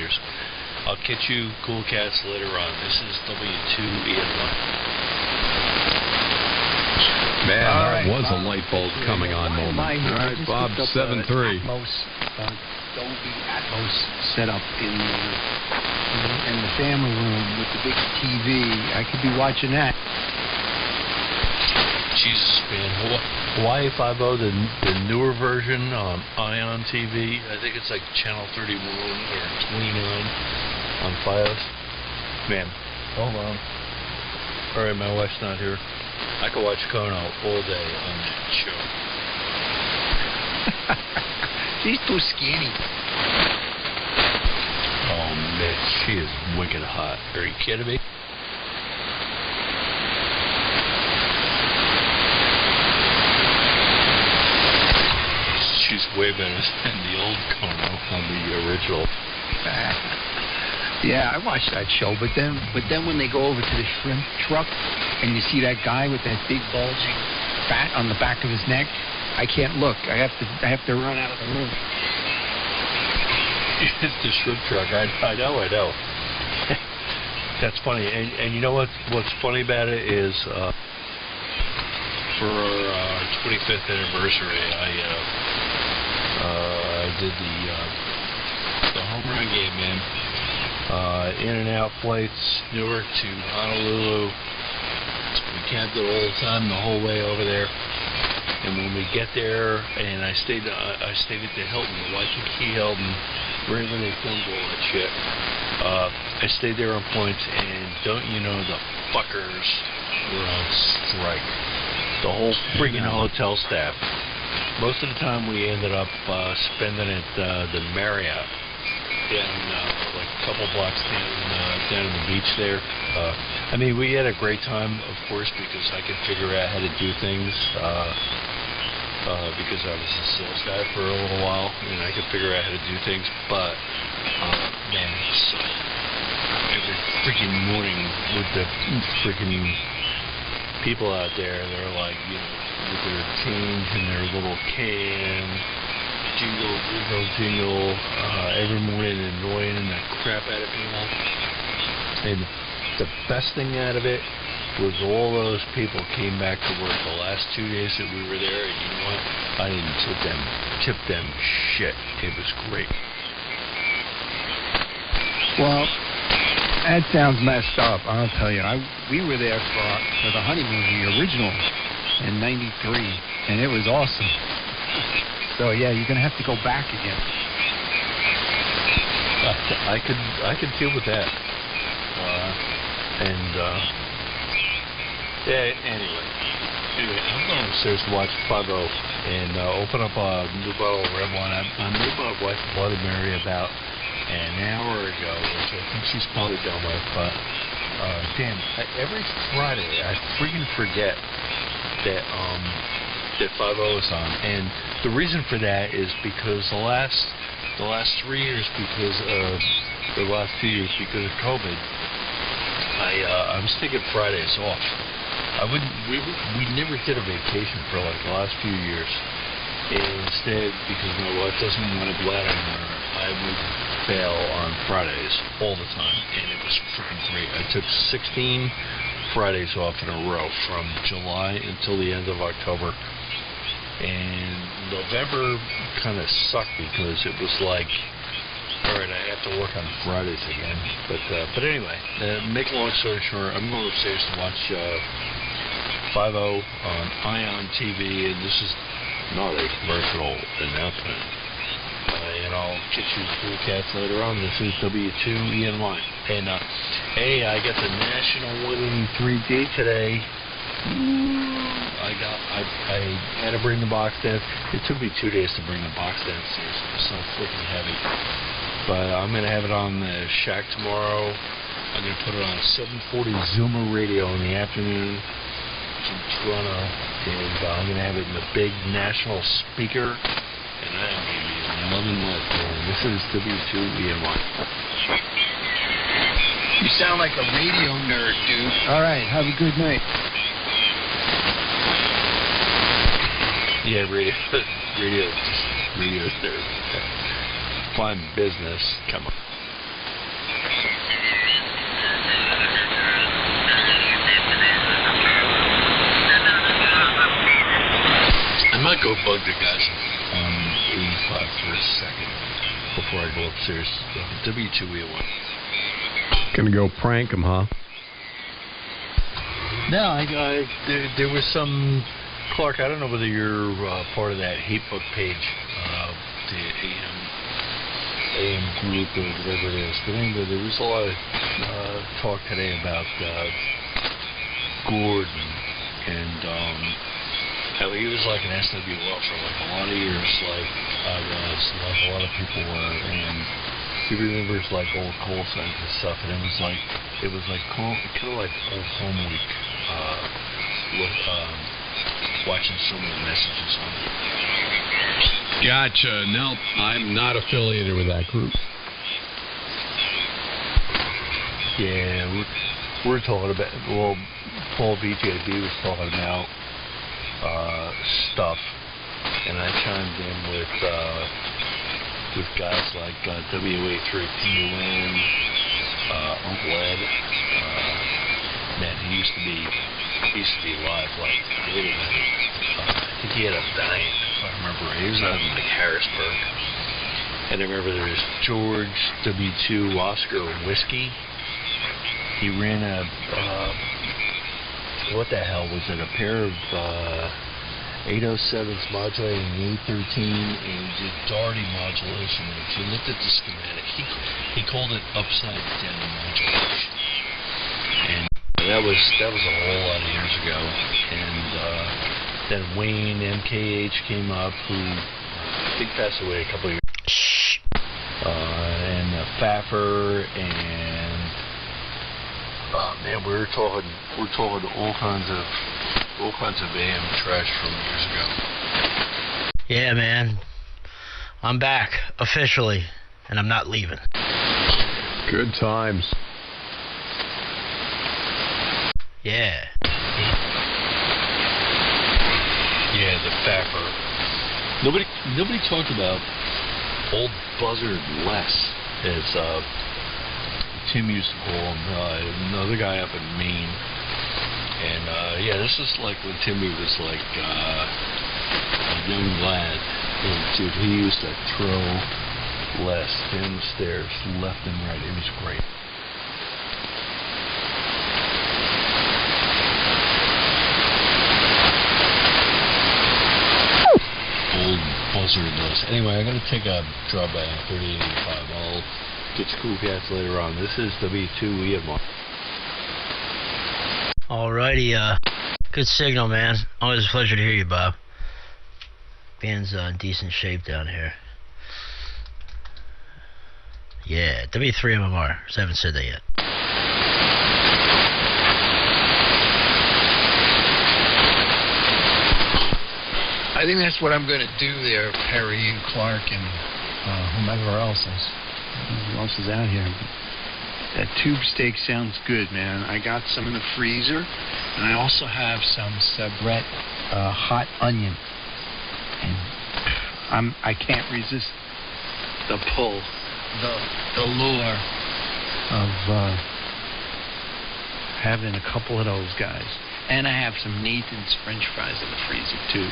years. I'll catch you cool cats later on. This is W2ENY. Man, that was a light bulb coming on moment. All right, Bob, 7-3. Dolby Atmos set up in the family room with the big TV. I could be watching that. Jesus, man. Hawaii 5.0, the newer version on Ion TV. I think it's like channel 31 or 29 on Fios. Man, hold on. All right, my wife's not here. I could watch Kono all day on that show. She's too skinny. Oh, man, she is wicked hot. Are you kidding me? She's way better than the old Kono on the original. Yeah, I watched that show, but then when they go over to the shrimp truck and you see that guy with that big bulging fat on the back of his neck, I can't look. I have to run out of the room. It's the shrimp truck. I know. That's funny. And you know what's funny about it is for our 25th anniversary, I did the home run game, man. In and out flights, Newark to Honolulu. We camped it all the time, the whole way over there. And when we get there, and I stayed at the Hilton, the Waikiki Hilton, right when they filmed all that shit. I stayed there on points, and don't you know, the fuckers were on strike. The whole freaking hotel staff. Most of the time we ended up spending it the Marriott down like a couple blocks down on the beach there. I mean, we had a great time, of course, because I could figure out how to do things. Because I was a sales guy for a little while, and I could figure out how to do things. But man, it sucked. Every freaking morning with the freaking people out there, they're like, you know, with their change in their little can, jingle, every morning annoying the crap out of people. And the best thing out of it was all those people came back to work the last 2 days that we were there, and you know what? I didn't tip them shit. It was great. Well, that sounds messed up. I'll tell you. We were there for the honeymoon, the original, in '93, and it was awesome. So yeah, you're gonna have to go back again. I could deal with that. Yeah. Anyway, I'm going upstairs to watch 5.0 and open up a new bottle of red wine. I made my wife Bloody Mary about an hour ago, which I think she's probably done with. But damn, every Friday I freaking forget that 5.0 is on, and the reason for that is because the last 3 years, because of the last 2 years, because of COVID, I was taking Fridays off. We never did a vacation for like the last few years. And instead, because my wife doesn't want to bladder anymore, I would bail on Fridays all the time, and it was freaking great. I took 16 Fridays off in a row from July until the end of October. And November kind of sucked because it was like, all right, I have to work on Fridays again. But anyway, make a long story short, I'm going upstairs to watch 5.0 on Ion TV, and this is not a commercial announcement. And I'll get you cool cats later on. This is W2ENY. And hey, I got the National Winning 3D today. I had to bring the box down. It took me 2 days to bring the box downstairs. It was so freaking heavy. But I'm going to have it on the shack tomorrow. I'm going to put it on 740 Zoomer radio in the afternoon from Toronto. And I'm going to have it in the big national speaker. And I am going to be loving that. This is W2ENY. You sound like a radio nerd, dude. All right, have a good night. Yeah, radio nerd. Fun business. Come on. go bug the guys on 85 for a second before I go upstairs. W2E1. Gonna go prank him, huh? No, there was some... Clark, I don't know whether you're part of that hate book page, the AM group or whatever it is. But anyway, there was a lot of talk today about Gordon and how he was like an SWL for like a lot of years, like I was, like a lot of people were, and he remembers like old call signs and stuff, and it was like kind of like old home week, watching some of the messages on it. Gotcha. Nope, I'm not affiliated with that group. Yeah, we're talking about, well, Paul BJB was talking about stuff, and I chimed in with guys like WA3PUN, Uncle Ed. Man, he used to be live like a little bit. I think he had a dying, if I remember right. He was out in like Harrisburg. And I remember there was George W2 Oscar Whiskey. He ran a what the hell was it? A pair of 807s modulating the 813, and he did Doherty modulation. And if you looked at the schematic, he called it upside down modulation. And that was a whole lot of years ago. And then Wayne MKH came up, who I think passed away a couple of years. And Pfaffer, and man, we're talking all kinds of AM trash from years ago. Yeah, man, I'm back officially, and I'm not leaving. Good times. Yeah. Yeah, the Pfaffer. Nobody talked about old Buzzard Les, as Tim used to call him, another guy up in Maine. And yeah, this is like when Timmy was like a young lad. And dude, he used to throw Les down the stairs left and right. It was great. Old Buzzard Les. Anyway, I'm going to take a drop by 3885. I'll get your cool cats later on. This is W2E1. Alrighty, good signal, man. Always a pleasure to hear you, Bob. Band's in decent shape down here. Yeah, W3MMR. Just haven't said that yet. I think that's what I'm going to do there, Perry and Clark and whomever else is out here. That tube steak sounds good, man. I got some in the freezer, and I also have some Sabrett hot onion. And I can't resist the pull, the lure of having a couple of those guys. And I have some Nathan's French fries in the freezer too.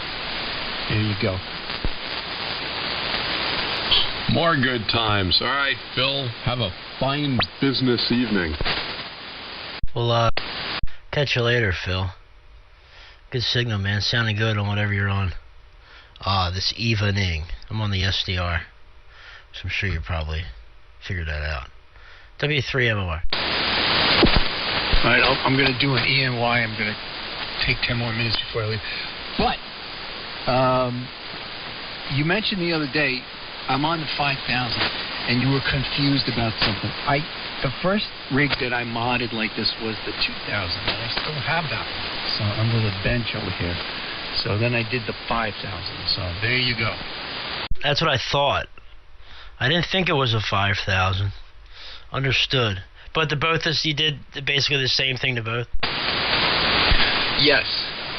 There you go. More good times. All right, Phil, have a fine business evening. Well, catch you later, Phil. Good signal, man. Sounding good on whatever you're on. This evening. I'm on the SDR, so I'm sure you probably figured that out. W3MOR. All right, I'm going to do an ENY. I'm going to take 10 more minutes before I leave. But you mentioned the other day, I'm on the 5,000, and you were confused about something. The first rig that I modded like this was the 2,000, and I still have that one. So under the bench over here. So then I did the 5,000. So there you go. That's what I thought. I didn't think it was a 5,000. Understood. But the both you did basically the same thing to both? Yes,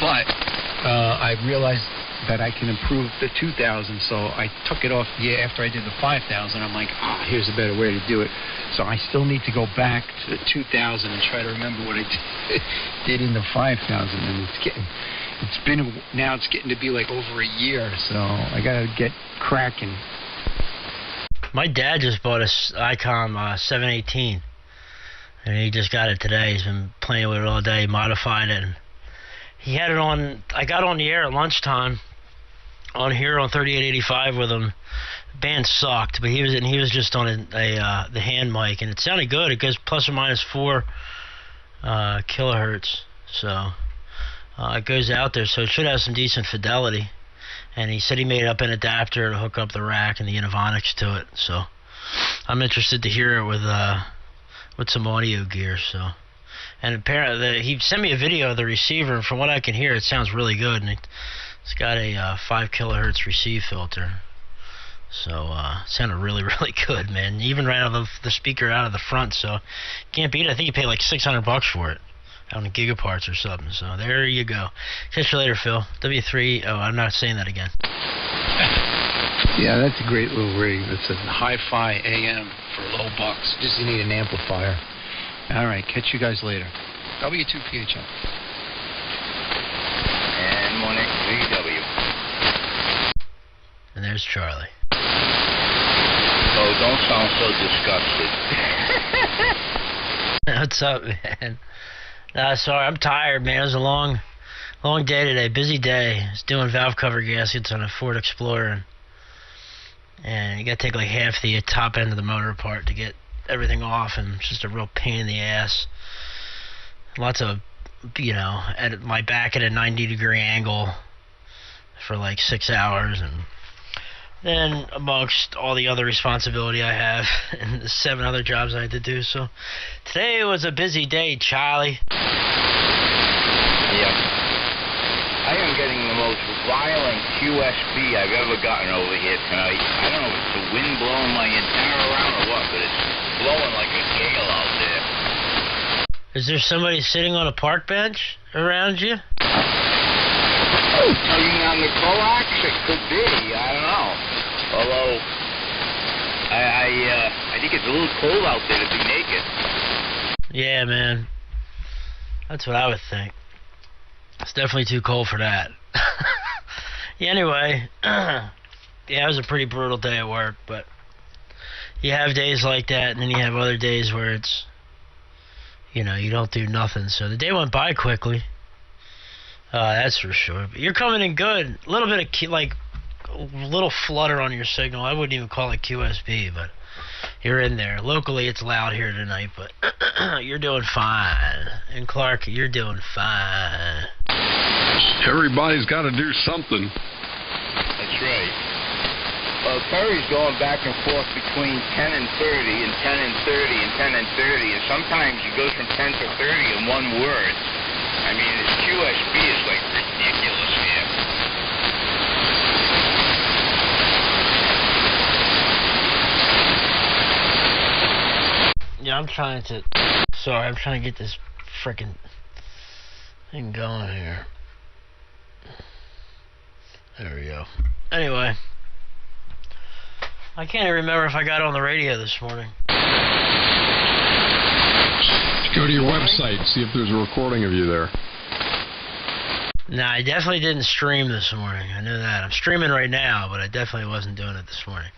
but I realized that I can improve the 2,000, so I took it off after I did the 5,000. I'm like, here's a better way to do it. So I still need to go back to the 2,000 and try to remember what I did in the 5,000, and Now it's getting to be like over a year, so I got to get cracking. My dad just bought a ICOM 718, and he just got it today. He's been playing with it all day, modified it. And he had it on. I got on the air at lunchtime on here on 3885 with him. The band sucked, but he was just on the hand mic, and it sounded good. It goes plus or minus 4 kilohertz, so it goes out there, so it should have some decent fidelity. And he said he made up an adapter to hook up the rack and the Inovonics to it. So I'm interested to hear it with some audio gear. So, and apparently he sent me a video of the receiver, and from what I can hear, it sounds really good. And it's got a 5 kilohertz receive filter. So it sounded really, really good, man. Even right out of the speaker out of the front. So can't beat it. I think you paid like $600 for it. Out in Gigaparts or something. So there you go. Catch you later, Phil. W3. Oh, I'm not saying that again. Yeah, that's a great little rig. It's a HiFi AM for low bucks. Just you need an amplifier. All right, catch you guys later. W2PHM. And 1X3W. And there's Charlie. Oh, don't sound so disgusted. What's up, man? Sorry, I'm tired, man. It was a long day today. Busy day. I was doing valve cover gaskets on a Ford Explorer, and you got to take like half the top end of the motor apart to get everything off, and it's just a real pain in the ass. Lots of, at my back at a 90-degree angle for like 6 hours, and then amongst all the other responsibility I have and the 7 other jobs I had to do. So today was a busy day, Charlie. Yeah. I am getting the most violent QSB I've ever gotten over here tonight. I don't know if it's the wind blowing my antenna around or what, but it's blowing like a gale out there. Is there somebody sitting on a park bench around you? Tugging on the coax? It could be. I don't know. Although, I think it's a little cold out there to be naked. Yeah, man. That's what I would think. It's definitely too cold for that. Yeah, anyway. Yeah, it was a pretty brutal day at work, but you have days like that, and then you have other days where it's, you don't do nothing. So the day went by quickly. That's for sure. But you're coming in good. A little bit of a little flutter on your signal. I wouldn't even call it QSB, but you're in there. Locally, it's loud here tonight, but you're doing fine. And Clark, you're doing fine. Everybody's got to do something. That's right. Well, Perry's going back and forth between 10 and 30 and 10 and 30 and 10 and 30, and sometimes he goes from 10 to 30 in one word. I mean, his QSB is like ridiculous here. Yeah, I'm trying to get this frickin' thing going here. There we go. Anyway, I can't even remember if I got on the radio this morning. Go to your website, see if there's a recording of you there. Nah, I definitely didn't stream this morning. I know that. I'm streaming right now, but I definitely wasn't doing it this morning.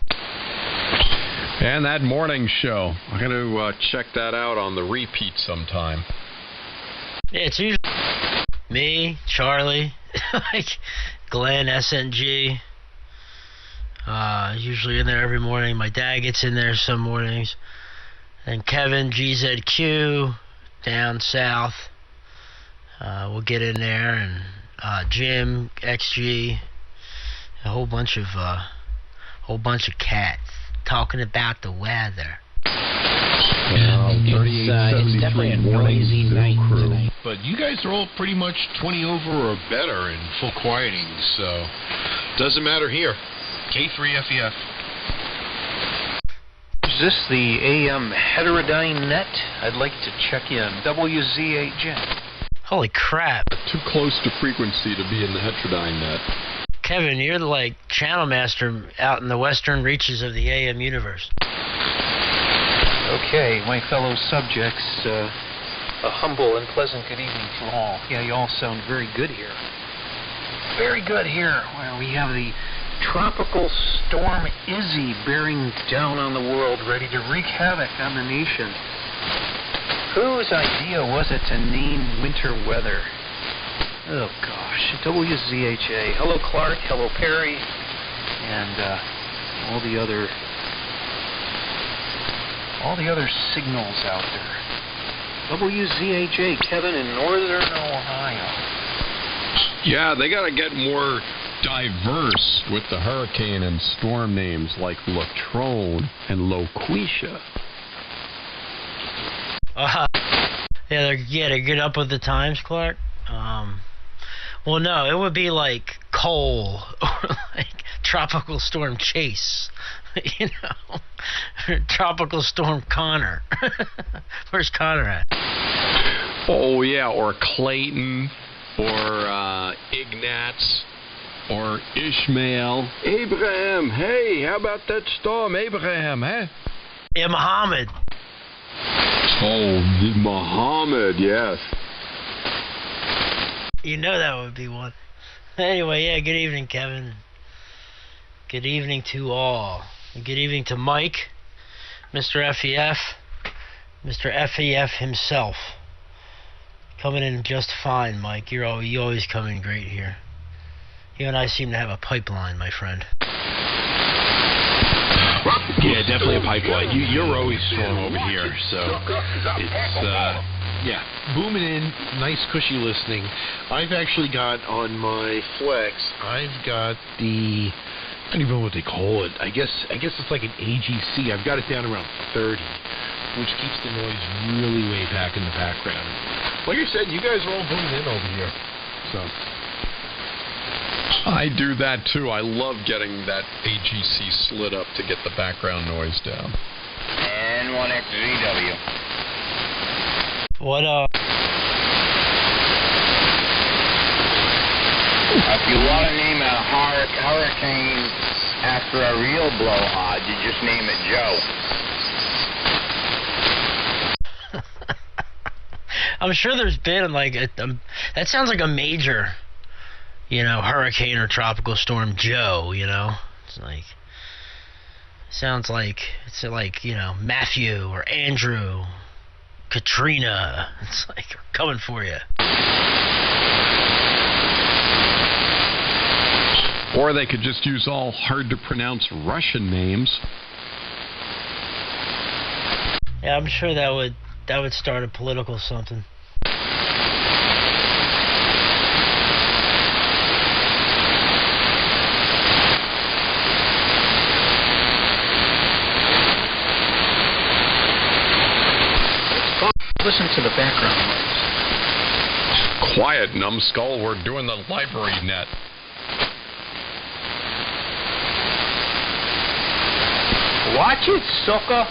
And that morning show, I'm going to check that out on the repeat sometime. Yeah, it's usually me, Charlie, like Glenn, SNG. Usually in there every morning. My dad gets in there some mornings. And Kevin, GZQ, down south, will get in there, and Jim, XG, a whole bunch of cats talking about the weather. It's definitely a noisy night tonight. But you guys are all pretty much 20 over or better in full quieting, so doesn't matter here. K3FEF. Is this the AM heterodyne net? I'd like to check in. WZ8J. Holy crap. Too close to frequency to be in the heterodyne net. Kevin, you're the, channel master out in the western reaches of the AM universe. Okay, my fellow subjects, a humble and pleasant good evening to all. Yeah, you all sound very good here. very good here, where we have the tropical storm Izzy bearing down on the world, ready to wreak havoc on the nation. Whose idea was it to name winter weather? Oh gosh, WZHA. Hello Clark, hello Perry, and all the other signals out there. WZHA, Kevin in Northern Ohio. Yeah, they got to get more diverse with the hurricane and storm names like Latrone and Loquisha. They're good up with the times, Clark. Well, no, it would be like Cole or like Tropical Storm Chase, you know, or Tropical Storm Connor. Where's Connor at? Oh yeah, or Clayton, or Ignatz, or Ishmael. Abraham, hey, how about that storm, Abraham, huh? Yeah, Muhammad. Oh, Muhammad, yes. You know that would be one. Anyway, yeah, good evening, Kevin. Good evening to all. Good evening to Mike, Mr. FEF, Mr. FEF himself. Coming in just fine, Mike. You always come in great here. You and I seem to have a pipeline, my friend. Yeah, definitely a pipeline. You're always strong over here, so it's yeah, booming in, nice cushy listening. I've actually got on my Flex, I've got the, I don't even know what they call it. I guess it's like an AGC. I've got it down around 30, which keeps the noise really way back in the background. Like I said, you guys are all booming in over here, so. I do that too. I love getting that AGC slid up to get the background noise down. And 1XZW. What, If you want to name a hurricane after a real blowhard, you just name it Joe. I'm sure there's been like that sounds like a major, you know, hurricane or tropical storm Joe, you know. It's like sounds like it's like, you know, Matthew or Andrew, Katrina. It's like we're coming for you. Or they could just use all hard to pronounce Russian names. Yeah, I'm sure that would start a political something. Listen to the background noise. Quiet, numbskull. We're doing the library net. Watch it, sucker.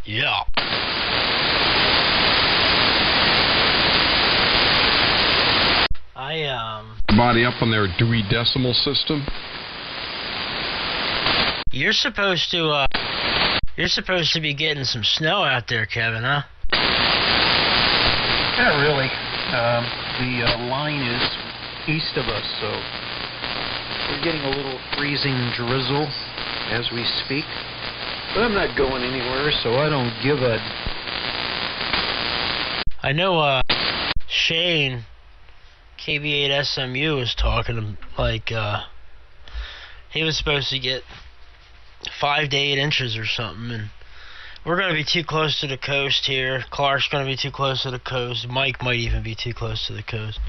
Yeah. Body up on their Dewey Decimal System. You're supposed to be getting some snow out there, Kevin, huh? Not really. The line is east of us, so we're getting a little freezing drizzle as we speak. But I'm not going anywhere, so I don't give a... I know Shane, KB8SMU, was talking like he was supposed to get 5 to 8 inches or something, and we're going to be too close to the coast here. Clark's going to be too close to the coast. Mike might even be too close to the coast.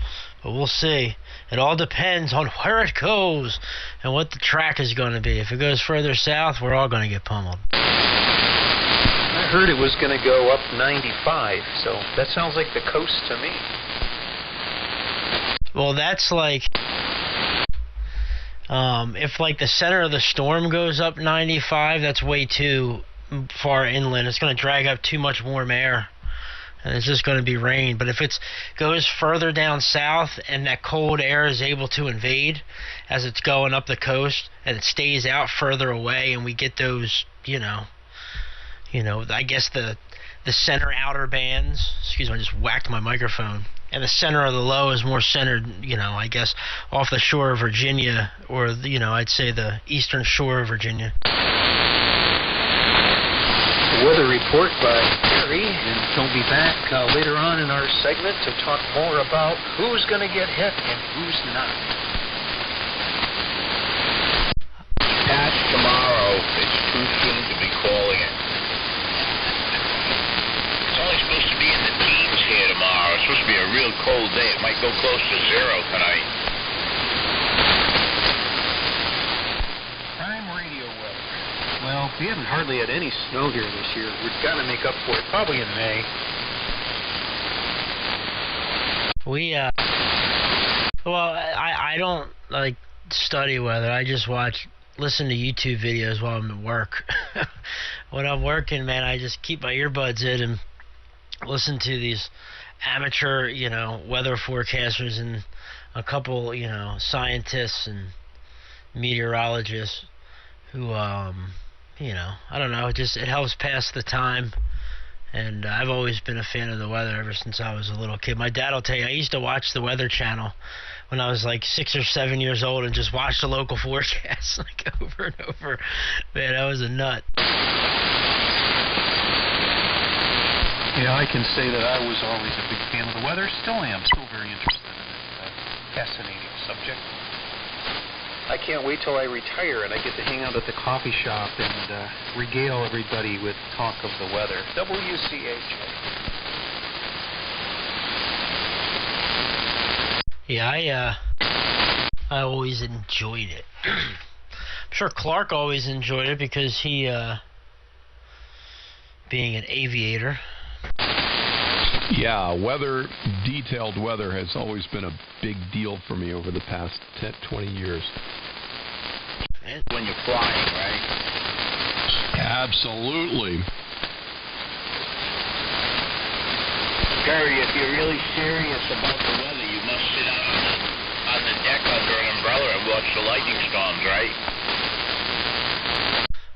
But we'll see. It all depends on where it goes and what the track is going to be. If it goes further south, we're all going to get pummeled. I heard it was going to go up 95, so that sounds like the coast to me. Well, that's like... if like the center of the storm goes up 95, that's way too far inland. It's going to drag up too much warm air, and it's just going to be rain. But if it goes further down south and that cold air is able to invade as it's going up the coast, and it stays out further away, and we get those, you know, I guess the center outer bands. Excuse me, I just whacked my microphone. and the center of the low is more centered, I guess, off the shore of Virginia, or, I'd say the eastern shore of Virginia. Weather report by Gary, and he'll be back later on in our segment to talk more about who's going to get hit and who's not. Patch tomorrow. It's too soon to be calling it. It's only supposed to be in the teens here tomorrow. It's supposed to be a real cold day. It might go close to 0 tonight. Prime radio weather. Well, we haven't hardly had any snow here this year. We've got to make up for it probably in May. I don't, study weather. I just listen to YouTube videos while I'm at work. When I'm working, man, I just keep my earbuds in and listen to these amateur, weather forecasters and a couple, scientists and meteorologists who, I don't know, it helps pass the time. And I've always been a fan of the weather ever since I was a little kid. My dad will tell you, I used to watch the Weather Channel when I was 6 or 7 years old and just watch the local forecasts over and over. Man, I was a nut. Yeah, I can say that I was always a big fan of the weather. Still am. Still very interested in it. Fascinating subject. I can't wait till I retire and I get to hang out at the coffee shop and regale everybody with talk of the weather. WCHA. Yeah, I always enjoyed it. I'm sure Clark always enjoyed it because he, being an aviator. Yeah, detailed weather has always been a big deal for me over the past 20 years. When you're flying, right? Absolutely. Gary, if you're really serious about the weather, you must sit out on the deck under an umbrella and watch the lightning storms, right?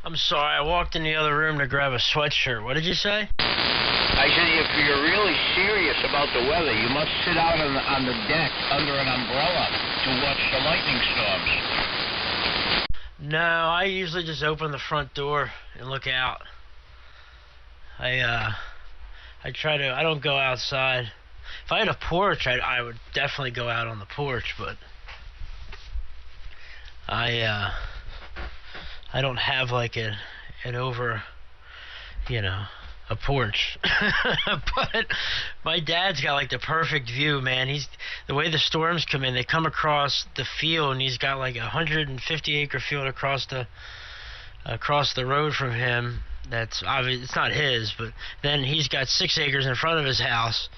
I'm sorry, I walked in the other room to grab a sweatshirt. What did you say? I said if you're really serious about the weather, you must sit out on the deck under an umbrella to watch the lightning storms. No, I usually just open the front door and look out. I don't go outside. If I had a porch, I would definitely go out on the porch, but I don't have a porch. But my dad's got the perfect view, man. The way the storms come in, they come across the field, and he's got 150-acre field across the road from him. That's obvious. It's not his, but then he's got 6 acres in front of his house,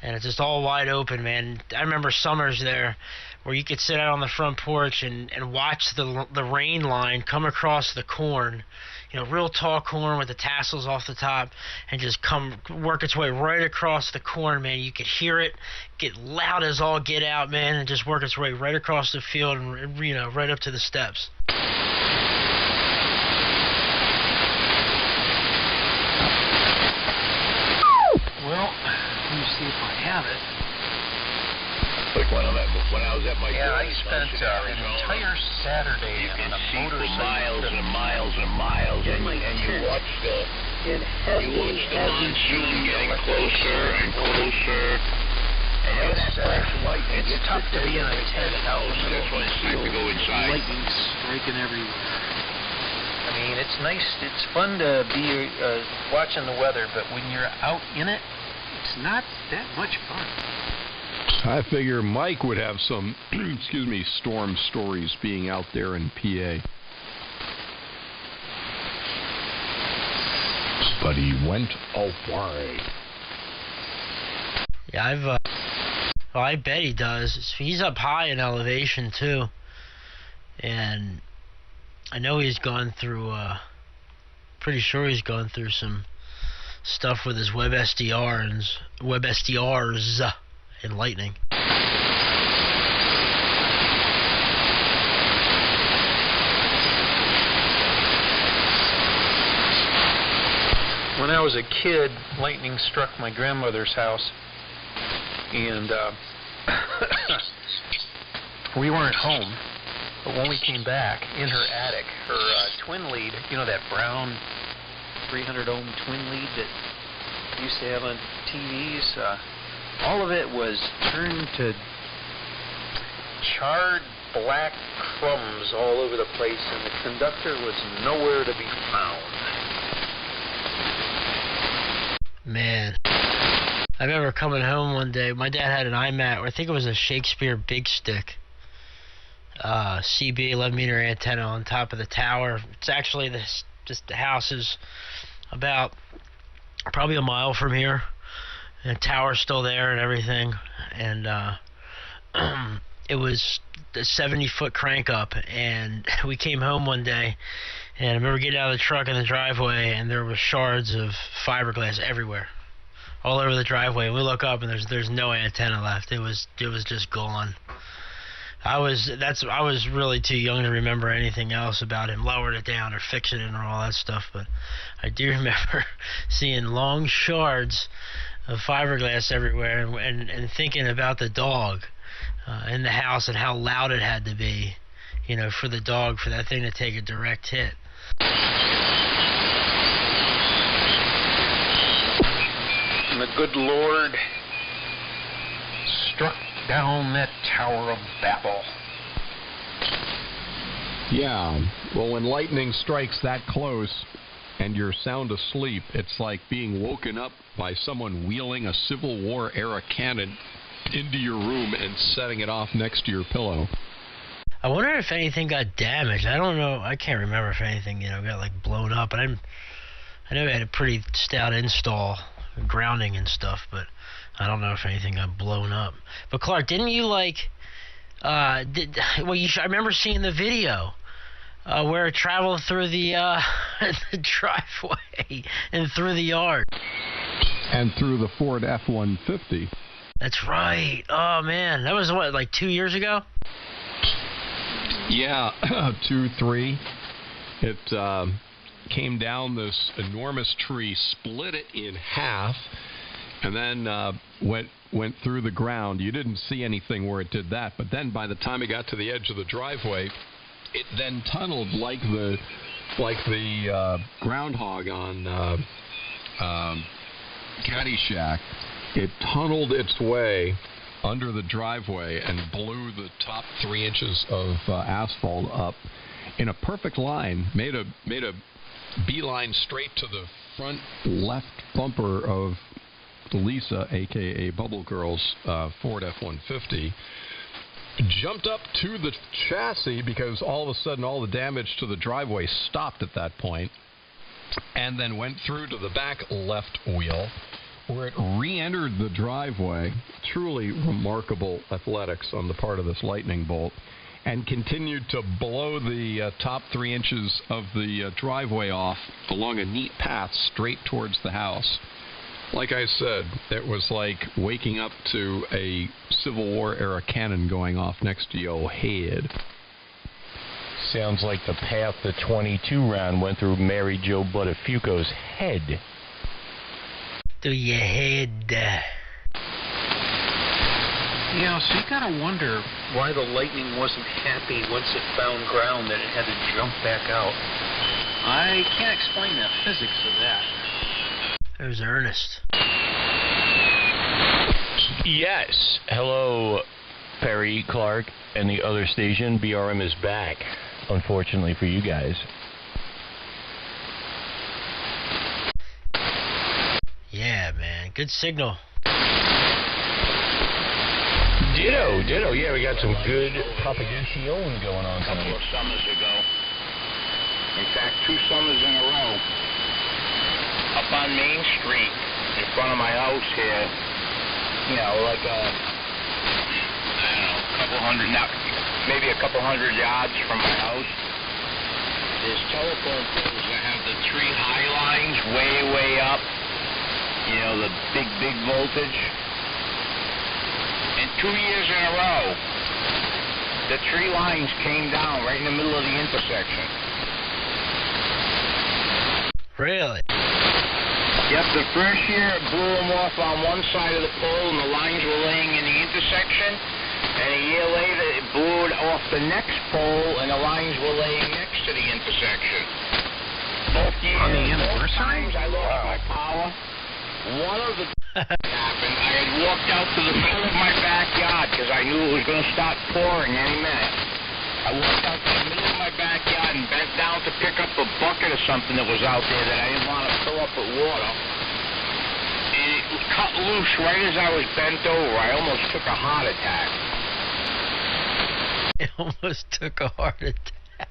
and it's just all wide open, man. I remember summers there where you could sit out on the front porch and watch the rain line come across the corn. Real tall corn with the tassels off the top, and just work its way right across the corn, man. You could hear it get loud as all get out, man, and just work its way right across the field and, right up to the steps. Well, let me see if I have it. Like when I was at my I spent an entire Saturday on a motorcycle for miles and miles and miles, and you watch the monsoon getting closer and closer. It's tough to be in a tent out in the That's why it's time to go inside. lightning striking everywhere. I mean, it's nice. It's fun to be watching the weather, but when you're out in it, it's not that much fun. I figure Mike would have some, storm stories being out there in PA. But he went away. Yeah, I bet he does. He's up high in elevation, too. And I know he's gone through, pretty sure he's gone through some stuff with his web SDRs and lightning. When I was a kid, lightning struck my grandmother's house and we weren't home. But when we came back, in her attic, her twin lead, you know, that brown 300 ohm twin lead that used to have on TVs, all of it was turned to charred black crumbs all over the place, and the conductor was nowhere to be found. Man, I remember coming home one day. My dad had an iMac, or I think it was a Shakespeare Big Stick, CB 11-meter antenna on top of the tower. It's actually just the house is about probably a mile from here, and the tower's still there and everything. And it was a 70-foot crank up, and we came home one day, and I remember getting out of the truck in the driveway, and there were shards of fiberglass everywhere, all over the driveway. We look up, and there's no antenna left. It was just gone. I was really too young to remember anything else about him lowering it down or fixing it or all that stuff, but I do remember seeing long shards of fiberglass everywhere, and thinking about the dog in the house and how loud it had to be, you know, for the dog, for that thing to take a direct hit. And the good Lord struck down that Tower of Babel. Yeah, well, when lightning strikes that close and you're sound asleep, it's like being woken up by someone wheeling a Civil War era cannon into your room and setting it off next to your pillow. I wonder if anything got damaged. I don't know. I can't remember if anything, you know, got like blown up. But I know we had a pretty stout install, grounding and stuff, but I don't know if anything got blown up. But Clark, didn't you like? I remember seeing the video where it traveled through the the driveway and through the yard. And through the Ford F-150. That's right. Oh man, that was what, like 2 years ago? Yeah, 2, 3. It came down this enormous tree, split it in half, and then went through the ground. You didn't see anything where it did that, but then by the time it got to the edge of the driveway, it then tunneled like the groundhog on Caddyshack. It tunneled its way under the driveway and blew the top 3 inches of asphalt up in a perfect line. Made a beeline straight to the front left bumper of Lisa, a.k.a. Bubble Girl's Ford F-150. Jumped up to the chassis because all of a sudden all the damage to the driveway stopped at that point, and then went through to the back left wheel, where it re-entered the driveway. Truly remarkable athletics on the part of this lightning bolt, and continued to blow the top 3 inches of the driveway off along a neat path straight towards the house. Like I said, it was like waking up to a Civil War era cannon going off next to your head. Sounds like the path the .22 round went through Mary Jo Buttafuoco's head. Through your head. Yeah, so you gotta wonder why the lightning wasn't happy once it found ground that it had to jump back out. I can't explain the physics of that. There's Ernest. Yes. Hello, Perry, Clark, and the other station. BRM is back, unfortunately for you guys. Yeah, man. Good signal. Ditto. Yeah, we got some good propagation going on A couple of summers ago. In fact, 2 summers in a row. Up on Main Street, in front of my house here, you know, like I don't know, maybe a couple hundred yards from my house, there's telephone poles that have the 3 high lines way up, you know, the big voltage. And 2 years in a row, the 3 lines came down right in the middle of the intersection. Really? Yep, the first year it blew them off on one side of the pole and the lines were laying in the intersection. And a year later it blew it off the next pole and the lines were laying next to the intersection. Both years, On the both anniversary? times I lost my power. One of the happened, I had walked out to the middle of my backyard because I knew it was going to start pouring any minute. I walked out to the middle of my backyard and bent down to pick up a bucket or something that was out there that I didn't want to fill up with water. And it cut loose right as I was bent over. I almost took a heart attack. It almost took a heart attack.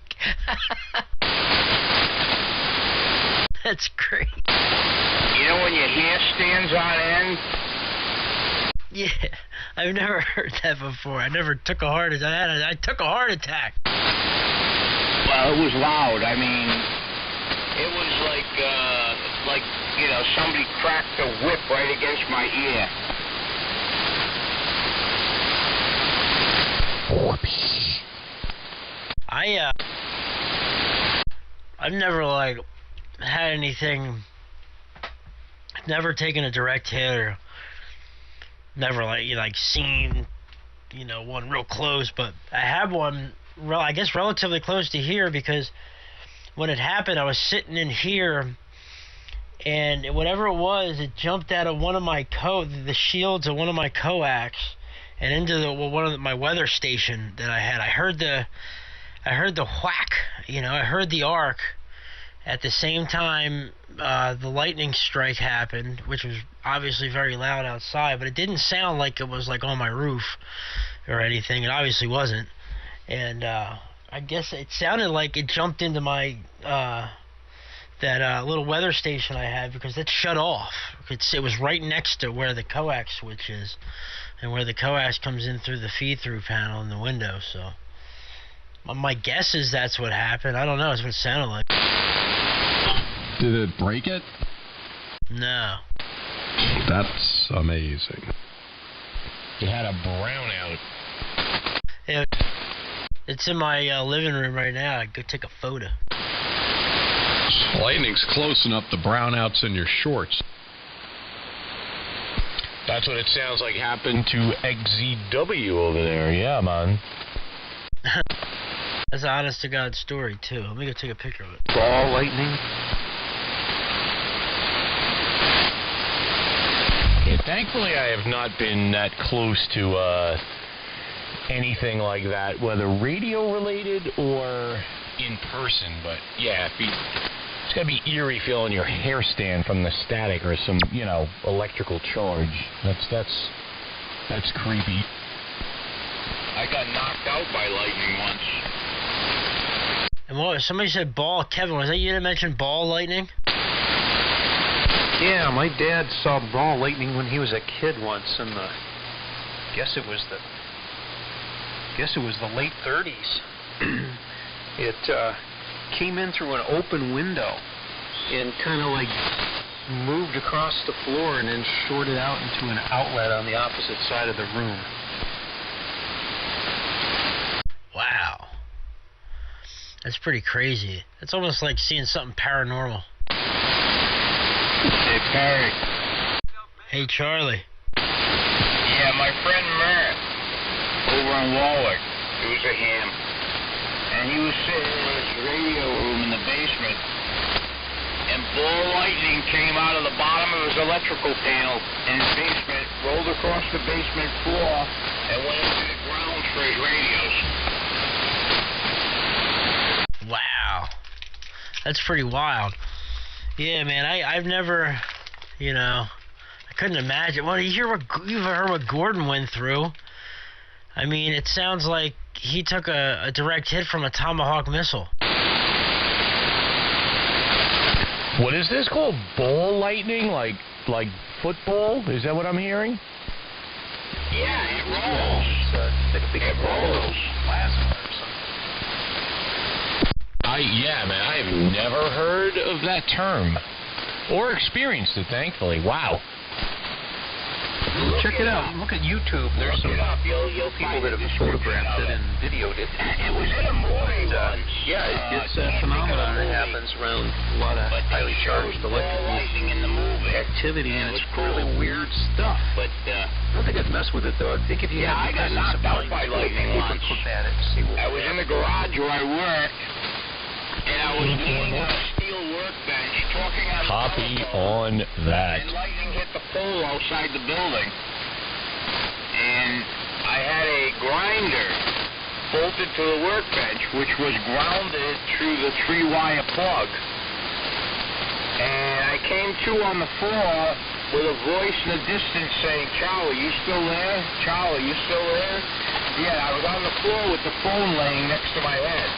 That's great. You know when your hair stands on end? Yeah, I've never heard that before. I never took a heart attack. I took a heart attack. Well, it was loud. I mean, it was like you know, somebody cracked a whip right against my ear. I've never like had anything. Never taken a direct hit or never like seen one real close, but I have one I guess relatively close to here because when it happened I was sitting in here and whatever it was, it jumped out of one of my the shields of one of my coax and into one of my weather station that I had. I heard the whack, I heard the arc. At the same time, the lightning strike happened, which was obviously very loud outside, but it didn't sound like it was like on my roof or anything. It obviously wasn't. And I guess it sounded like it jumped into my that little weather station I had because it shut off. It was right next to where the coax switch is and where the coax comes in through the feed-through panel in the window. So my guess is that's what happened. I don't know. It's what it sounded like. Did it break it? No. That's amazing. You had a brownout. It's in my living room right now. I'd go take a photo. Lightning's close enough to brownouts in your shorts. That's what it sounds like happened to XZW over there. Yeah, man. That's an honest-to-God story, too. Let me go take a picture of it. Ball lightning? Yeah, thankfully, I have not been that close to anything like that, whether radio-related or in person. But, yeah, it's got to be eerie feeling your hair stand from the static or some, electrical charge. That's creepy. I got knocked out by lightning once. And what? Somebody said ball. Kevin, was that you that mentioned ball lightning? Yeah, my dad saw ball lightning when he was a kid once, in the guess it was the late 30s. It came in through an open window and kind of like moved across the floor and then shorted out into an outlet on the opposite side of the room. Wow. That's pretty crazy. It's almost like seeing something paranormal. Hey, Perry. Hey, Charlie. Yeah, my friend Mert over in Warwick, he was a ham. And he was sitting in his radio room in the basement. And ball lightning came out of the bottom of his electrical panel in his basement, rolled across the basement floor, and went into the grounds for his radios. Wow. That's pretty wild. Yeah, man, I've never, I couldn't imagine. Well, you've heard what Gordon went through. I mean, it sounds like he took a direct hit from a Tomahawk missile. What is this called? Ball lightning? Like football? Is that what I'm hearing? Yeah, it rolls. It rolls. Plasma or something. Yeah, man, I have never heard of that term or experienced it, thankfully. Wow. Check it out. Look at YouTube. There's some people that have photographed it and videoed it. It's a phenomenon that happens around a lot of highly charged electrical activity, and it's really weird stuff. I don't think I'd mess with it, though. I think if you had the presence of mind, you would look at it and see what I was in the garage where I worked, and I was doing a steel workbench, talking on Copy on that. and lightning hit the pole outside the building. And I had a grinder bolted to the workbench, which was grounded through the 3-wire plug. And I came to on the floor with a voice in the distance saying, "Charlie, you still there? Charlie, you still there?" Yeah, I was on the floor with the phone laying next to my head.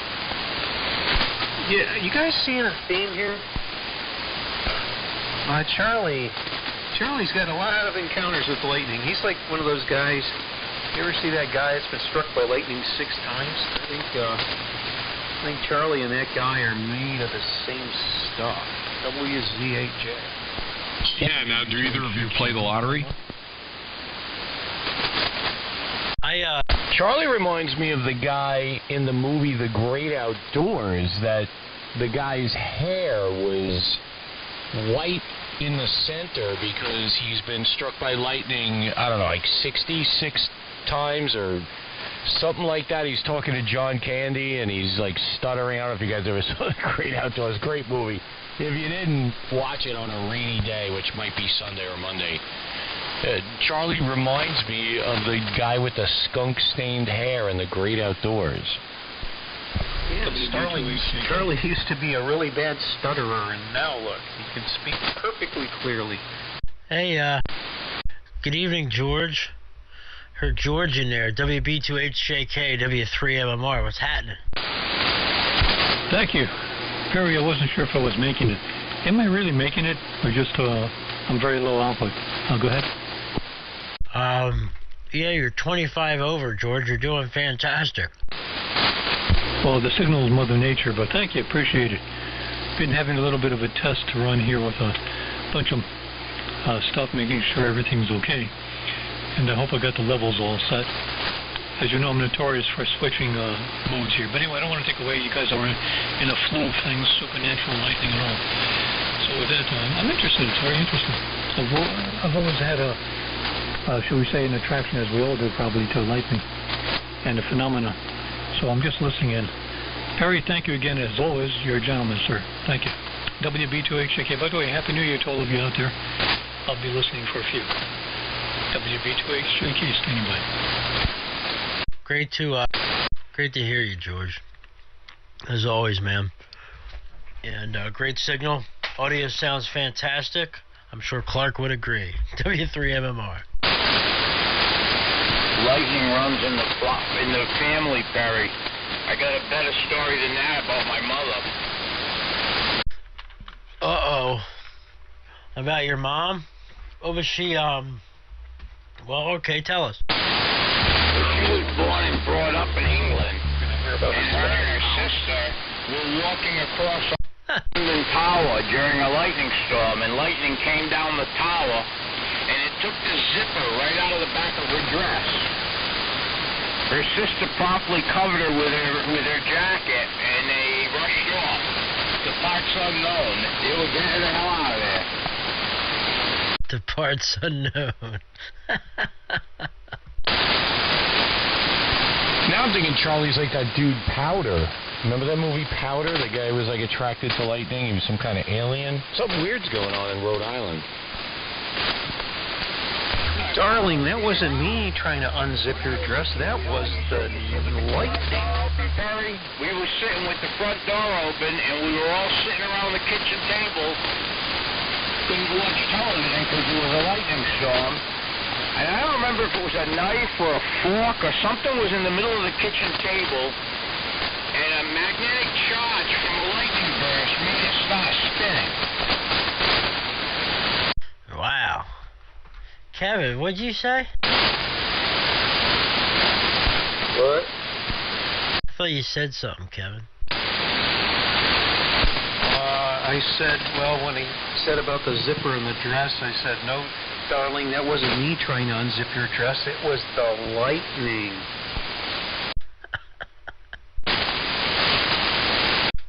Yeah, you guys seeing a theme here? Charlie's got a lot of encounters with lightning. He's like one of those guys. You ever see that guy that's been struck by lightning 6 times? I think Charlie and that guy are made of the same stuff. WZHJ. Yeah, now do either of you play the lottery? Charlie reminds me of the guy in the movie The Great Outdoors, that the guy's hair was white in the center because he's been struck by lightning, I don't know, like 66 times or something like that. He's talking to John Candy and he's like stuttering. I don't know if you guys ever saw The Great Outdoors. Great movie. If you didn't watch it on a rainy day, which might be Sunday or Monday, Charlie reminds me of the guy with the skunk-stained hair in The Great Outdoors. Yeah, Charlie used to be a really bad stutterer, and now look, he can speak perfectly clearly. Hey, good evening, George. Heard George in there. WB2HJK, W3MMR. What's happening? Thank you. Perry, I wasn't sure if I was making it. Am I really making it, or just I'm very low output? Go ahead. Yeah, you're 25 over, George. You're doing fantastic. Well, the signal is Mother Nature, but thank you, appreciate it. Been having a little bit of a test to run here with a bunch of stuff, making sure everything's okay. And I hope I got the levels all set. As you know, I'm notorious for switching modes here. But anyway, I don't want to take away. You guys are in a flow of things, supernatural lightning and all. So with that, I'm interested. It's very interesting. I've always had shall we say, an attraction, as we all do probably, to lightning and the phenomena. So I'm just listening in. Perry, thank you again, as always. You're a gentleman, sir. Thank you. WB2HJK. By the way, Happy New Year to all of you out there. I'll be listening for a few. WB2HJK, standing by. Great to hear you, George. As always, man. And great signal. Audio sounds fantastic. I'm sure Clark would agree. W3MMR. Lightning runs in the family, Perry. I got a better story than that about my mother. Uh-oh. About your mom? What was she, well, okay, tell us. She was born and brought up in England. And her and her sister were walking across London Tower during a lightning storm, and lightning came down the tower, and it took the zipper right out of the back of her dress. Her sister promptly covered her with her jacket, and they rushed off. The parts unknown. They were getting the hell out of there. The parts unknown. Now I'm thinking Charlie's like that dude Powder. Remember that movie Powder? The guy was like attracted to lightning. He was some kind of alien. Something weird's going on in Rhode Island. Darling, that wasn't me trying to unzip your dress. That was the lightning. Perry, we were sitting with the front door open, and we were all sitting around the kitchen table. Couldn't watch television because there was a lightning storm. And I don't remember if it was a knife or a fork or something was in the middle of the kitchen table, and a magnetic charge from a lightning burst made it start spinning. Wow. Kevin, what'd you say? What? I thought you said something, Kevin. I said, well, when he said about the zipper in the dress, I said, no, Darling, that wasn't me trying to unzip your dress. It was the lightning.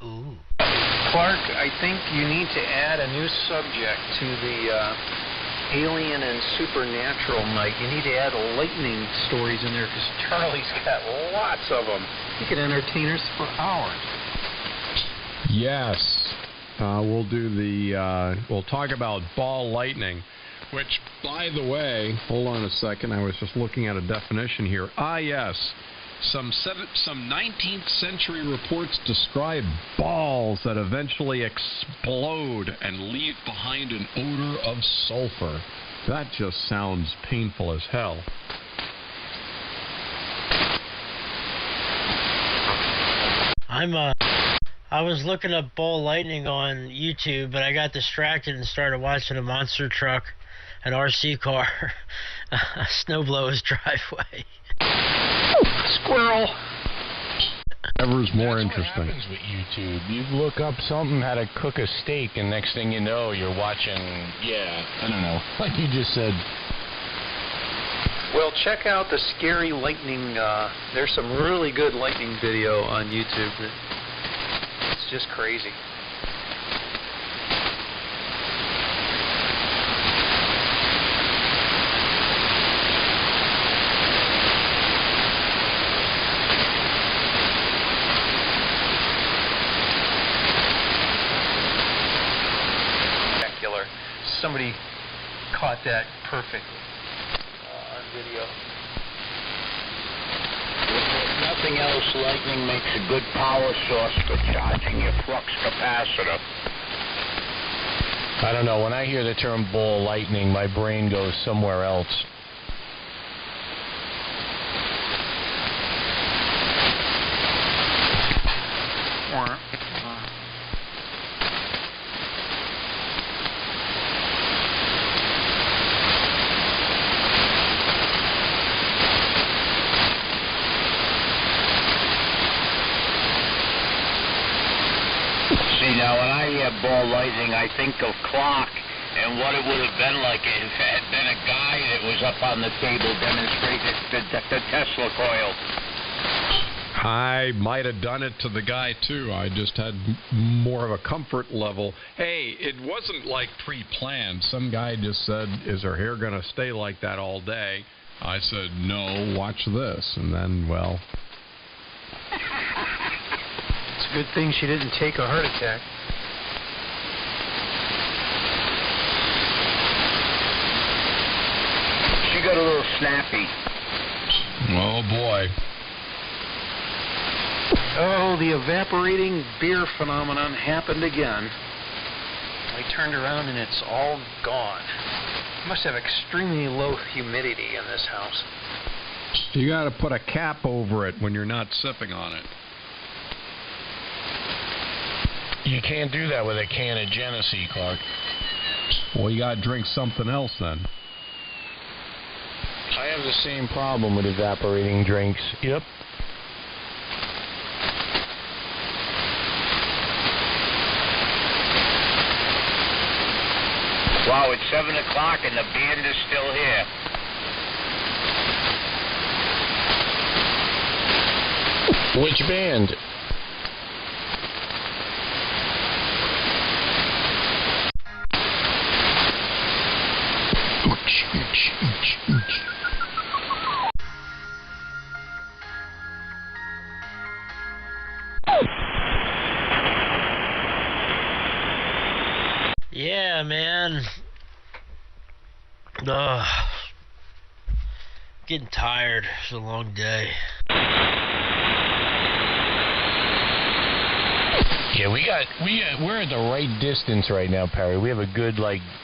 Ooh. Clark, I think you need to add a new subject to the alien and supernatural night. You need to add lightning stories in there because Charlie's got lots of them. He could entertain us for hours. Yes. We'll talk about ball lightning, which, by the way, hold on a second, I was just looking at a definition here. Ah, yes. Some 19th century reports describe balls that eventually explode and leave behind an odor of sulfur. That just sounds painful as hell. I was looking up ball lightning on YouTube, but I got distracted and started watching a monster truck, an RC car, snowblow his driveway. Squirrel. Whatever's more That's interesting. what happens with YouTube. You look up something, how to cook a steak, and next thing you know, you're watching, I don't know, like you just said. Well, check out the scary lightning. There's some really good lightning video on YouTube. It's just crazy. Spectacular. Somebody caught that perfectly on video. If nothing else, lightning makes a good power source for charging your flux capacitor. I don't know, when I hear the term ball lightning, my brain goes somewhere else. See, now when I hear ball lightning, I think of Clark and what it would have been like if it had been a guy that was up on the table demonstrating the Tesla coil. I might have done it to the guy, too. I just had more of a comfort level. Hey, it wasn't like pre-planned. Some guy just said, is her hair going to stay like that all day? I said, no, watch this. And then, well... It's a good thing she didn't take a heart attack. She got a little snappy. Oh, boy. Oh, the evaporating beer phenomenon happened again. I turned around and it's all gone. Must have extremely low humidity in this house. You got to put a cap over it when you're not sipping on it. You can't do that with a can of Genesee, Clark. Well, you got to drink something else then. I have the same problem with evaporating drinks. Yep. Wow, it's 7 o'clock and the band is still here. Which band? Yeah, man. Ugh. Getting tired. It's a long day. Yeah, we're at the right distance right now, Perry. We have a good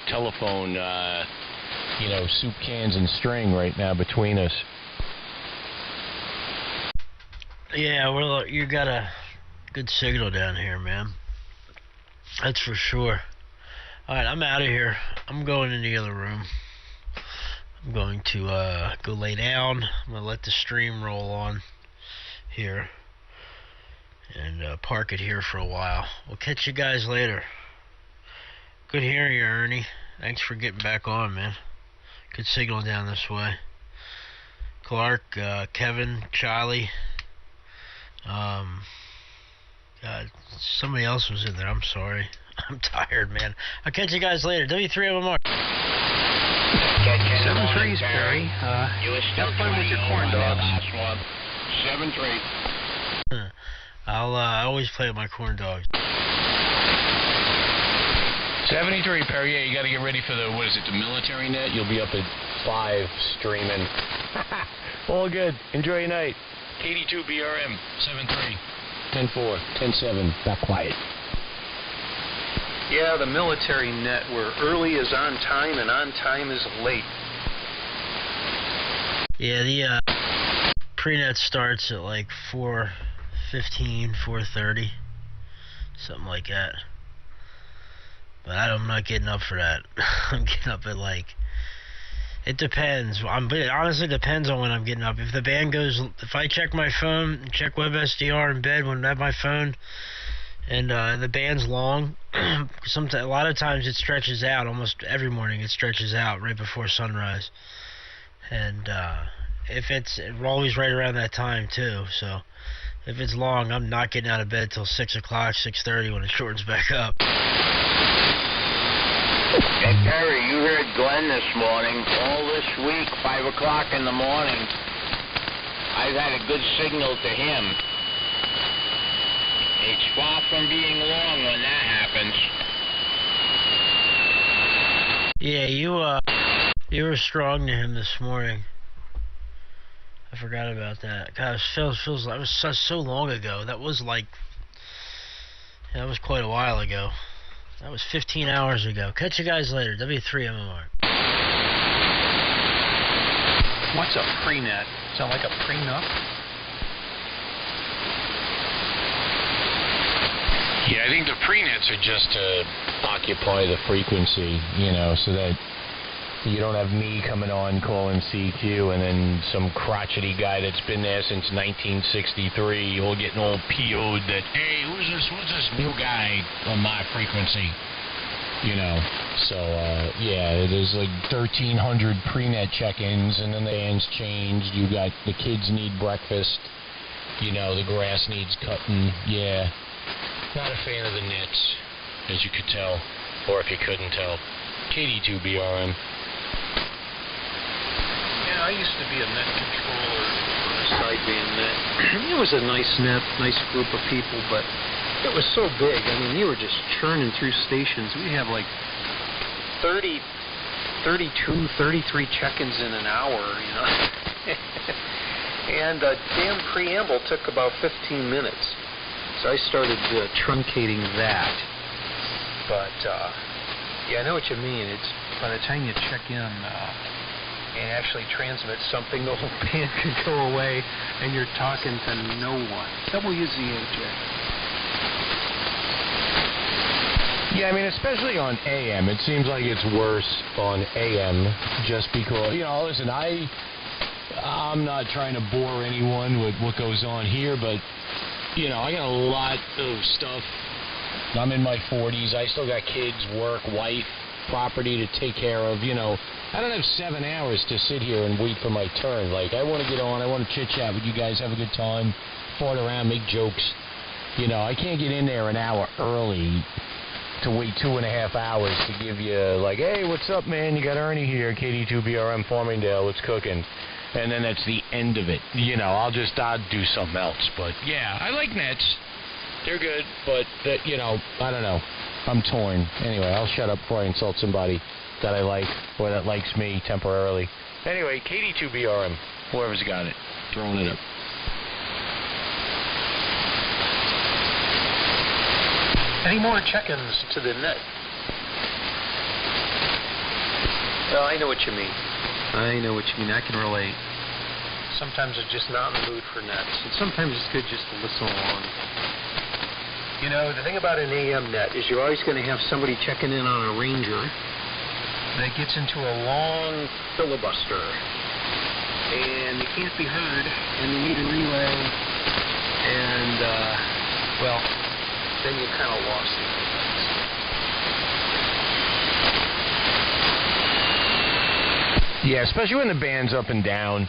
telephone, soup cans and string right now between us. Yeah, well, you got a good signal down here, man. That's for sure. All right, I'm out of here. I'm going in the other room. I'm going to go lay down. I'm going to let the stream roll on here and park it here for a while. We'll catch you guys later. Good hearing you, Ernie. Thanks for getting back on, man. Good signal down this way. Clark, Kevin, Charlie. God, somebody else was in there. I'm sorry. I'm tired, man. I'll catch you guys later. W3MMR. 7-3's, Perry. Have fun with your corn dogs. 7-3. I always play with my corn dogs. 73, Perry. Yeah, you got to get ready for the, what is it, the military net? You'll be up at 5 streaming. All good. Enjoy your night. 82 BRM. 7-3. 10-4. 10-7. Back quiet. Yeah, the military net where early is on time and on time is late. Yeah, the pre-net starts at like 4:15, 4:30, something like that. But I'm not getting up for that. I'm getting up at like, it depends. It honestly depends on when I'm getting up. If the band goes, if I check my phone, check WebSDR in bed when I have my phone, and the band's long, a lot of times it stretches out. Almost every morning it stretches out right before sunrise. And if we're always right around that time too. So if it's long, I'm not getting out of bed till 6 o'clock, 6:30 when it shortens back up. Hey, Perry, you heard Glenn this morning. All this week, 5 o'clock in the morning, I've had a good signal to him. It's far from being long when that happens. Yeah, you were strong to him this morning. I forgot about that. God, it feels like it was so long ago. That was quite a while ago. That was 15 hours ago. Catch you guys later. W3MMR. What's a pre-net? Sound like a prenup? Yeah, I think the pre-nets are just to occupy the frequency, so that you don't have me coming on calling CQ and then some crotchety guy that's been there since 1963 all getting all PO'd that, hey, who's this new guy on my frequency? So, yeah, there's like 1,300 pre-net check-ins, and then the band's changed. You got the kids need breakfast. The grass needs cutting. Yeah. Not a fan of the nets, as you could tell, or if you couldn't tell. KD2 BRM. Yeah, I used to be a net controller on a sideband net. It was a nice net, nice group of people, but it was so big. I mean, you were just churning through stations. We have like 32, 33 check-ins in an hour, And a damn preamble took about 15 minutes. So I started truncating that. But, yeah, I know what you mean. It's by the time you check in and actually transmit something, the whole band could go away and you're talking to no one. WZAJ. Yeah, I mean, especially on AM. It seems like it's worse on AM just because, listen, I'm not trying to bore anyone with what goes on here, but I got a lot of stuff. I'm in my 40s. I still got kids, work, wife, property to take care of. I don't have 7 hours to sit here and wait for my turn. Like, I want to get on. I want to chit-chat with you guys, have a good time, fart around, make jokes. I can't get in there an hour early to wait 2.5 hours to give you, like, hey, what's up, man? You got Ernie here, KD2 BRM Farmingdale. What's cooking? And then that's the end of it. I'll do something else. But, yeah, I like nets. They're good, but, I don't know. I'm torn. Anyway, I'll shut up before I insult somebody that I like or that likes me temporarily. Anyway, KD2 BRM, whoever's got it, throwing it up. Any more check-ins to the net? Well, I know what you mean. I can relate. Sometimes I'm just not in the mood for nets, and sometimes it's good just to listen along. The thing about an AM net is you're always going to have somebody checking in on a Ranger that gets into a long filibuster, and they can't be heard, and they need a relay, and, then you kind of lost it. Yeah, especially when the band's up and down.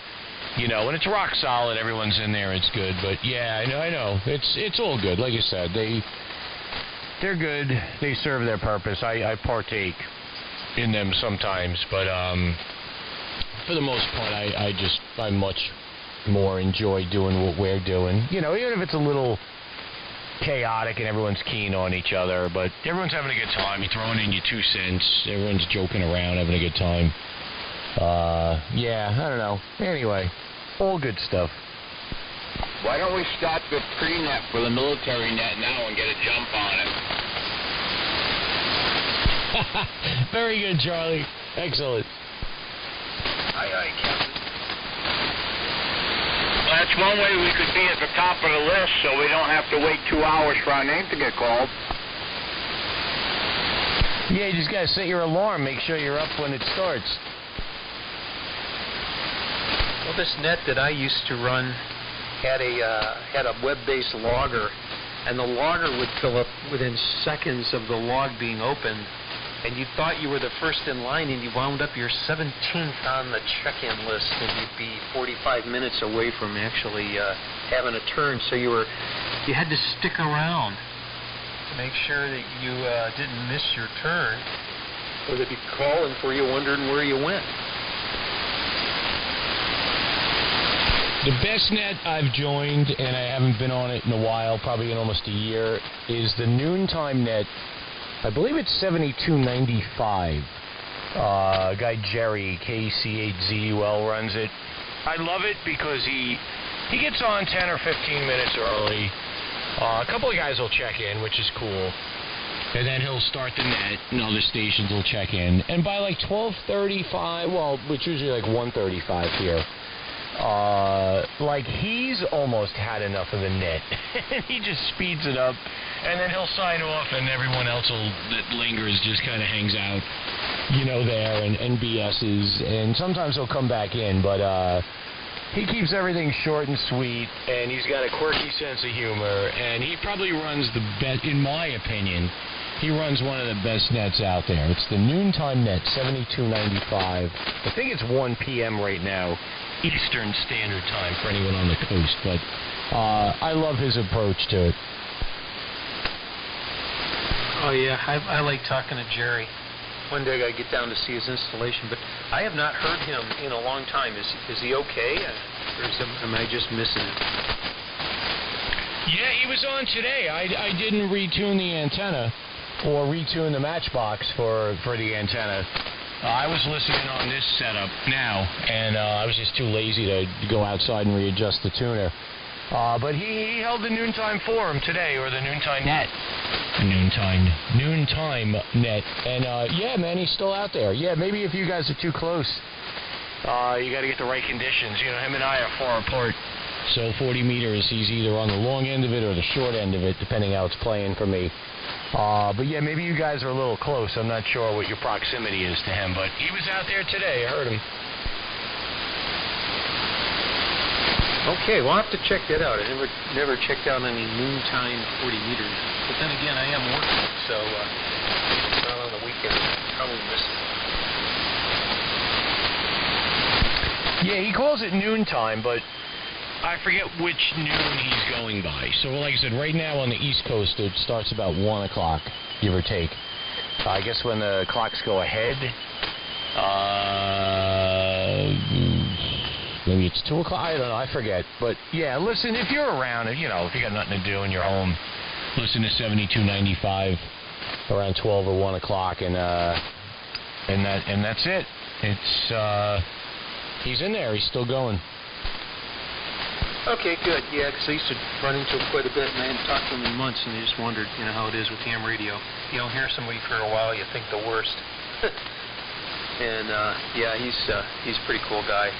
You know, when it's rock solid, everyone's in there, it's good. But yeah, I know. It's all good. Like I said, they're good. They serve their purpose. I partake in them sometimes, but for the most part, I much more enjoy doing what we're doing. You know, even if it's a little chaotic and everyone's keen on each other, but everyone's having a good time. You're throwing in your 2 cents. Everyone's joking around, having a good time. Yeah, I don't know. Anyway, all good stuff. Why don't we start the pre-net for the military net now and get a jump on it? Very good, Charlie. Excellent. Aye, aye, Captain. Well, that's one way we could be at the top of the list so we don't have to wait 2 hours for our name to get called. Yeah, you just got to set your alarm. Make sure you're up when it starts. Well, this net that I used to run had a web-based logger, and the logger would fill up within seconds of the log being opened, and you thought you were the first in line, and you wound up your 17th on the check-in list, and you'd be 45 minutes away from actually having a turn. So you had to stick around to make sure that you didn't miss your turn, or they'd be calling for you, wondering where you went. The best net I've joined, and I haven't been on it in a while, probably in almost a year, is the noontime net. I believe it's 7295. Guy Jerry, KC8ZUL, runs it. I love it because he gets on 10 or 15 minutes early. A couple of guys will check in, which is cool. And then he'll start the net, and other stations will check in. And by like 12:35, well, it's usually like 1:35 here, like he's almost had enough of the net. And he just speeds it up, and then he'll sign off, and everyone else that lingers just kind of hangs out, you know, there and BS's. And sometimes he'll come back in, but he keeps everything short and sweet, and he's got a quirky sense of humor, and he probably runs the best, in my opinion. He runs one of the best nets out there. It's the noontime net, 7295. I think it's 1 p.m. right now, Eastern Standard Time for anyone on the coast, but I love his approach to it. Oh, yeah, I like talking to Jerry. One day I get down to see his installation, but I have not heard him in a long time. Is he okay, or am I just missing him? Yeah, he was on today. I didn't retune the antenna or retune the matchbox for the antenna. I was listening on this setup now, and I was just too lazy to go outside and readjust the tuner. But he held the noontime forum today, or the noontime net. Noontime net. And yeah, man, he's still out there. Yeah, maybe if you guys are too close, you got to get the right conditions. You know, him and I are far apart. So 40 meters, he's either on the long end of it or the short end of it, depending how it's playing for me. But yeah, maybe you guys are a little close. I'm not sure what your proximity is to him, but he was out there today. I heard him. Okay, we'll have to check that out. I never checked out any noontime 40 meters. But then again, I am working, so it's not on the weekend. I'll probably miss it. Yeah, he calls it noontime, but I forget which noon he's going by. So like I said, right now on the East Coast, it starts about 1 o'clock, give or take. I guess when the clocks go ahead, maybe it's 2 o'clock. I don't know. I forget. But yeah, listen, if you're around, you know, if you got nothing to do and you're home, listen to 7295 around 12 or 1 o'clock, and that's it. It's he's in there. He's still going. Okay, good. Yeah, because I used to run into him quite a bit, and I hadn't talked to him in months, and I just wondered, you know, how it is with ham radio. You don't hear somebody for a while, you think the worst. And yeah, he's a pretty cool guy.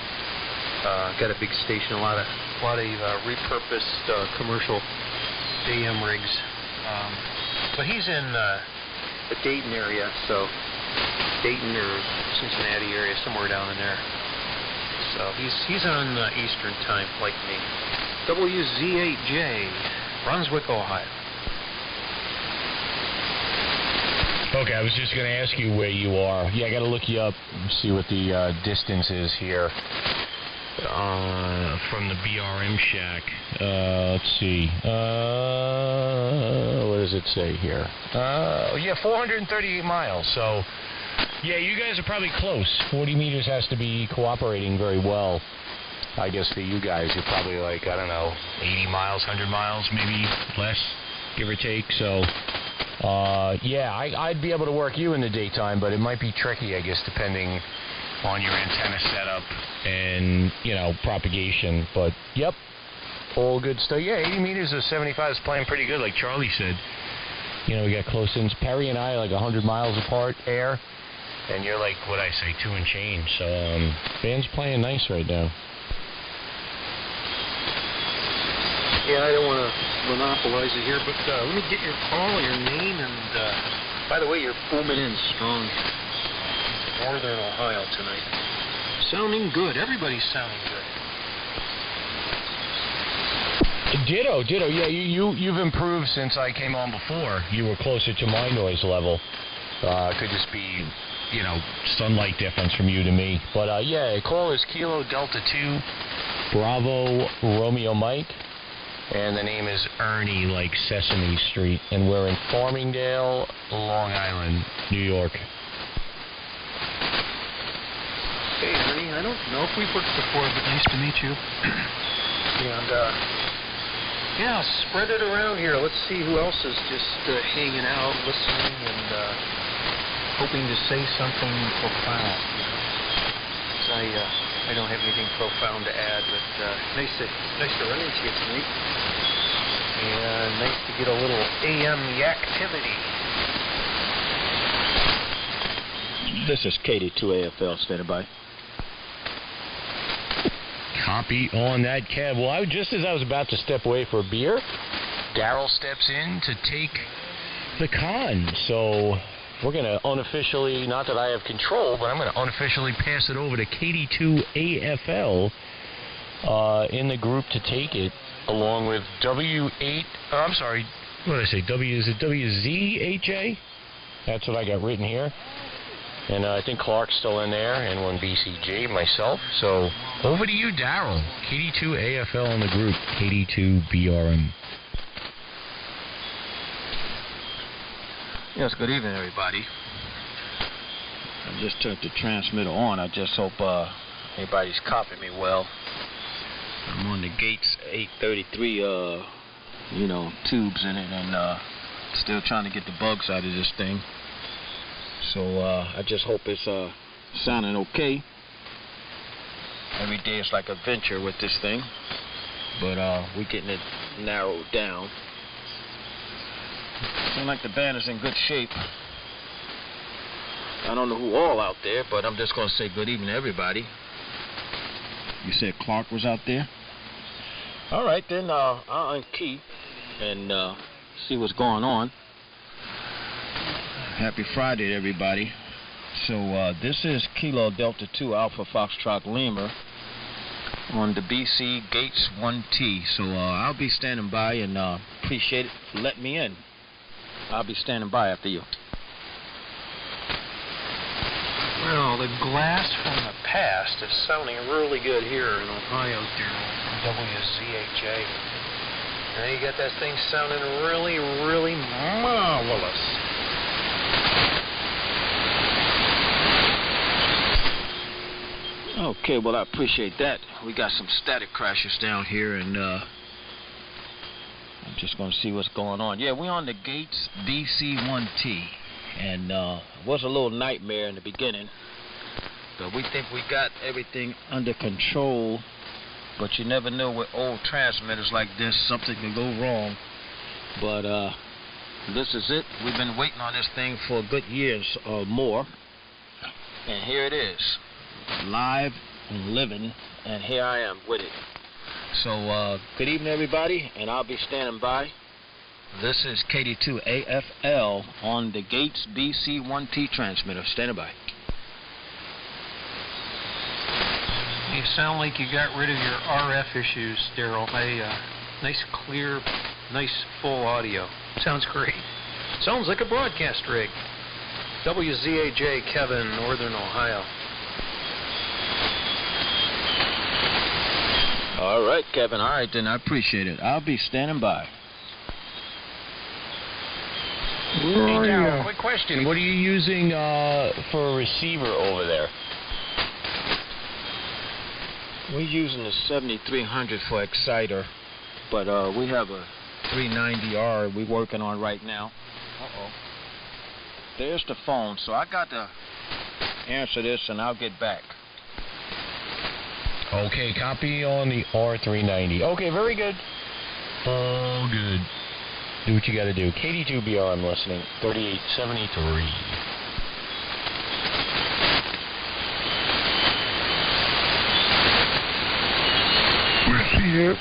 Got a big station, a lot of repurposed commercial AM rigs. But he's in the Dayton area, so Dayton or Cincinnati area, somewhere down in there. So he's on Eastern Time, like me. WZ8J, Brunswick, Ohio. Okay, I was just going to ask you where you are. Yeah, I got to look you up and see what the distance is here from the BRM shack. Let's see. What does it say here? Yeah, 438 miles. So, yeah, you guys are probably close. 40 meters has to be cooperating very well. I guess for you guys, you're probably like, I don't know, 80 miles, 100 miles, maybe less, give or take. So, yeah, I'd be able to work you in the daytime, but it might be tricky, I guess, depending on your antenna setup and, you know, propagation. But, yep, all good stuff. Yeah, 80 meters of 75 is playing pretty good, like Charlie said. You know, we got close ins. Perry and I are like 100 miles apart, air, and you're like, what I say, 2 and change. So, band's playing nice right now. Yeah, I don't want to monopolize it here, but let me get your call, your name, and by the way, you're booming in strong. Northern Ohio tonight. Sounding good. Everybody's sounding good. Ditto. Yeah, you've improved since I came on before. You were closer to my noise level. Could just be, you know, sunlight difference from you to me. But yeah, call is Kilo Delta 2 Bravo Romeo Mike. And the name is Ernie, like Sesame Street. And we're in Farmingdale, Long Island, New York. Hey, Ernie, I don't know if we've worked before, but nice to meet you. And, yeah, spread it around here. Let's see who else is just hanging out, listening, and hoping to say something profound. I don't have anything profound to add, but nice to run into you tonight. And nice to get a little AM activity. This is KD2AFL standing by. Copy on that, Kev. Well, just as I was about to step away for a beer, Daryl steps in to take the con. So we're going to unofficially, not that I have control, but I'm going to unofficially pass it over to KD2AFL in the group to take it, along with W8, I'm sorry, what did I say, is it WZHA? That's what I got written here. And I think Clark's still in there, and one BCG, myself. So over to you, Daryl. KD2AFL in the group, KD2BRM. Yes, good evening, everybody. I just turned the transmitter on. I just hope everybody's copying me well. I'm on the Gates 833, you know, tubes in it, and still trying to get the bugs out of this thing. So I just hope it's sounding okay. Every day it's like a venture with this thing, but we're getting it narrowed down. Seems like the band is in good shape. I don't know who all out there, but I'm just going to say good evening to everybody. You said Clark was out there? All right, then I'll unkey and see what's going on. Happy Friday to everybody. So this is Kilo Delta 2 Alpha Foxtrot Lima on the BC Gates 1T. So I'll be standing by, and appreciate it for letting me in. I'll be standing by after you. Well, the glass from the past is sounding really good here in Ohio, WZHA. Now you got that thing sounding really, really marvelous. Okay, well, I appreciate that. We got some static crashes down here, and I'm just going to see what's going on. Yeah, we're on the Gates BC1T, and it was a little nightmare in the beginning, but we think we got everything under control, but you never know with old transmitters like this, something can go wrong. But this is it. We've been waiting on this thing for a good year or more, and here it is. Live and living, and here I am with it. So good evening, everybody, and I'll be standing by. This is KD2AFL on the Gates BC1T transmitter. Standing by. You sound like you got rid of your RF issues, Daryl. Nice, clear, nice, full audio. Sounds great. Sounds like a broadcast rig. WZAJ Kevin, Northern Ohio. All right, Kevin. All right, then. I appreciate it. I'll be standing by. Hey, Darryl, quick question. What are you using for a receiver over there? We're using the 7300 for exciter, but we have a 390R we're working on right now. Uh-oh. There's the phone, so I got to answer this and I'll get back. Okay, copy on the R390. Okay, very good. All good. Do what you got to do. KD2BR, I'm listening. 3873. Where's the at?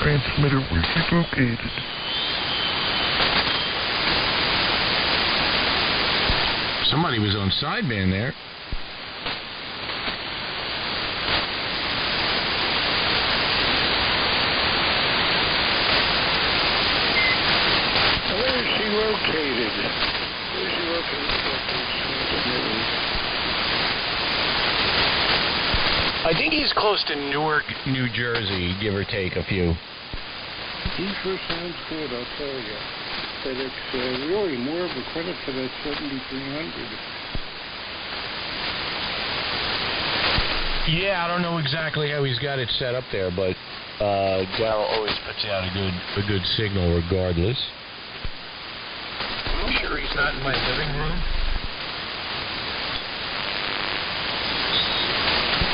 Transmitter, where's it located? Somebody was on sideband there. Where is she located? Where's she located? I think he's close to Newark, New Jersey, give or take a few. He sure sounds good, I'll tell you. But it's really more of a credit for that 7300. Yeah, I don't know exactly how he's got it set up there, but Darryl always puts out a good signal regardless. I'm sure he's not in my living room.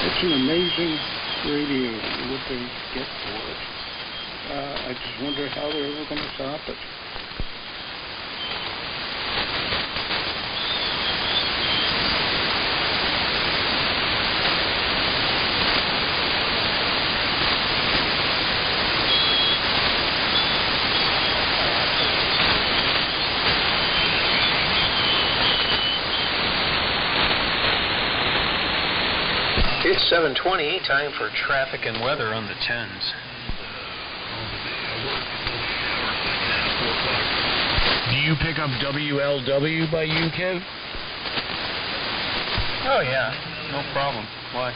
It's an amazing radio, what they get for it. I just wonder how they're ever going to stop it. It's 7:20, time for traffic and weather on the 10s. Do you pick up WLW by you, Kev? Oh, yeah, no problem. Why?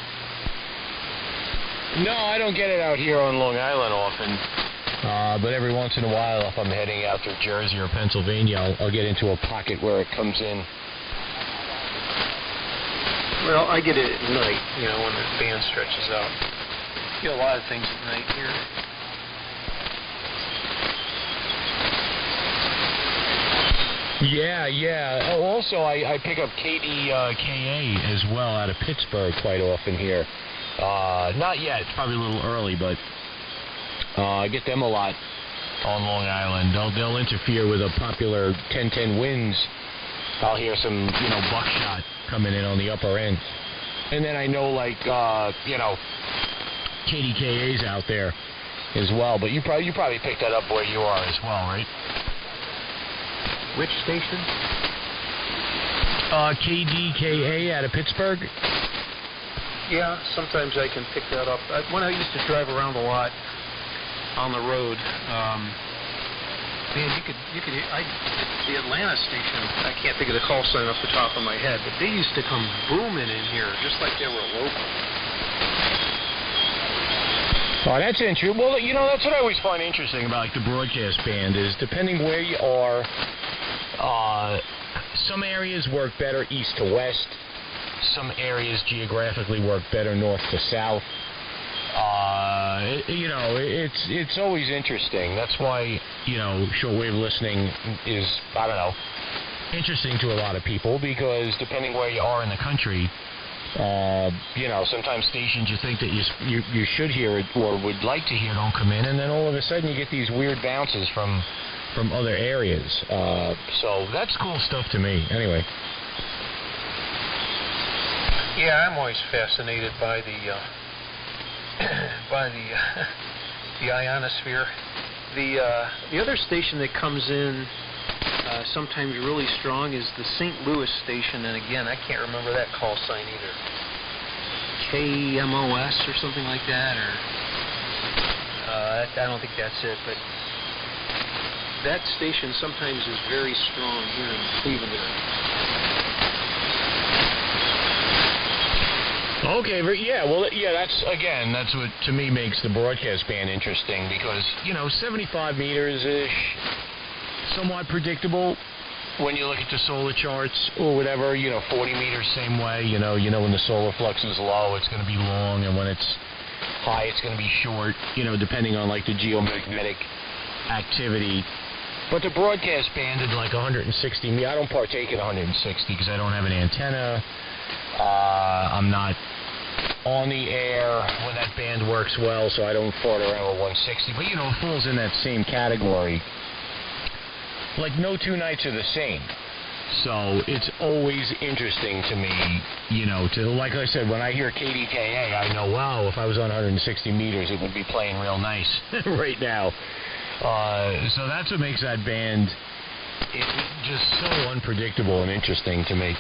No, I don't get it out here on Long Island often. But every once in a while, if I'm heading out through Jersey or Pennsylvania, I'll get into a pocket where it comes in. Well, I get it at night, when the band stretches out. Get a lot of things at night here. Yeah. Oh, also, I pick up KDKA as well out of Pittsburgh quite often here. Not yet. It's probably a little early, but I get them a lot on Long Island. They'll interfere with a popular 1010 winds. I'll hear some, buckshot coming in on the upper end. And then I know, KDKA's out there as well. But you probably picked that up where you are as well, right? Which station? KDKA out of Pittsburgh. Yeah, sometimes I can pick that up. When I used to drive around a lot on the road, man, the Atlanta station, I can't think of the call sign off the top of my head, but they used to come booming in here, just like they were local. Oh, that's interesting. Well, that's what I always find interesting about the broadcast band is depending where you are, some areas work better east to west, some areas geographically work better north to south. It's always interesting. That's why, shortwave listening is, interesting to a lot of people because depending where you are in the country, sometimes stations you think that you should hear it or would like to hear don't come in, and then all of a sudden you get these weird bounces from other areas. So that's cool stuff to me. Anyway. Yeah, I'm always fascinated by the the ionosphere. The other station that comes in sometimes really strong is the St. Louis station, and again, I can't remember that call sign either. KMOS or something like that, or I don't think that's it, but that station sometimes is very strong here in Cleveland area. Okay, yeah, well, yeah, that's what, to me, makes the broadcast band interesting, because, 75 meters-ish, somewhat predictable when you look at the solar charts or whatever, 40 meters same way, when the solar flux is low, it's going to be long, and when it's high, it's going to be short, depending on, like, the geomagnetic activity. But the broadcast band is like 160 meters. I don't partake in 160 because I don't have an antenna. I'm not on the air when that band works well, so I don't fart around with 160. But, it falls in that same category. Like, no two nights are the same. So it's always interesting to me, like I said, when I hear KDKA, I know, wow, if I was on 160 meters, it would be playing real nice right now. So that's what makes that band just so unpredictable and interesting to me.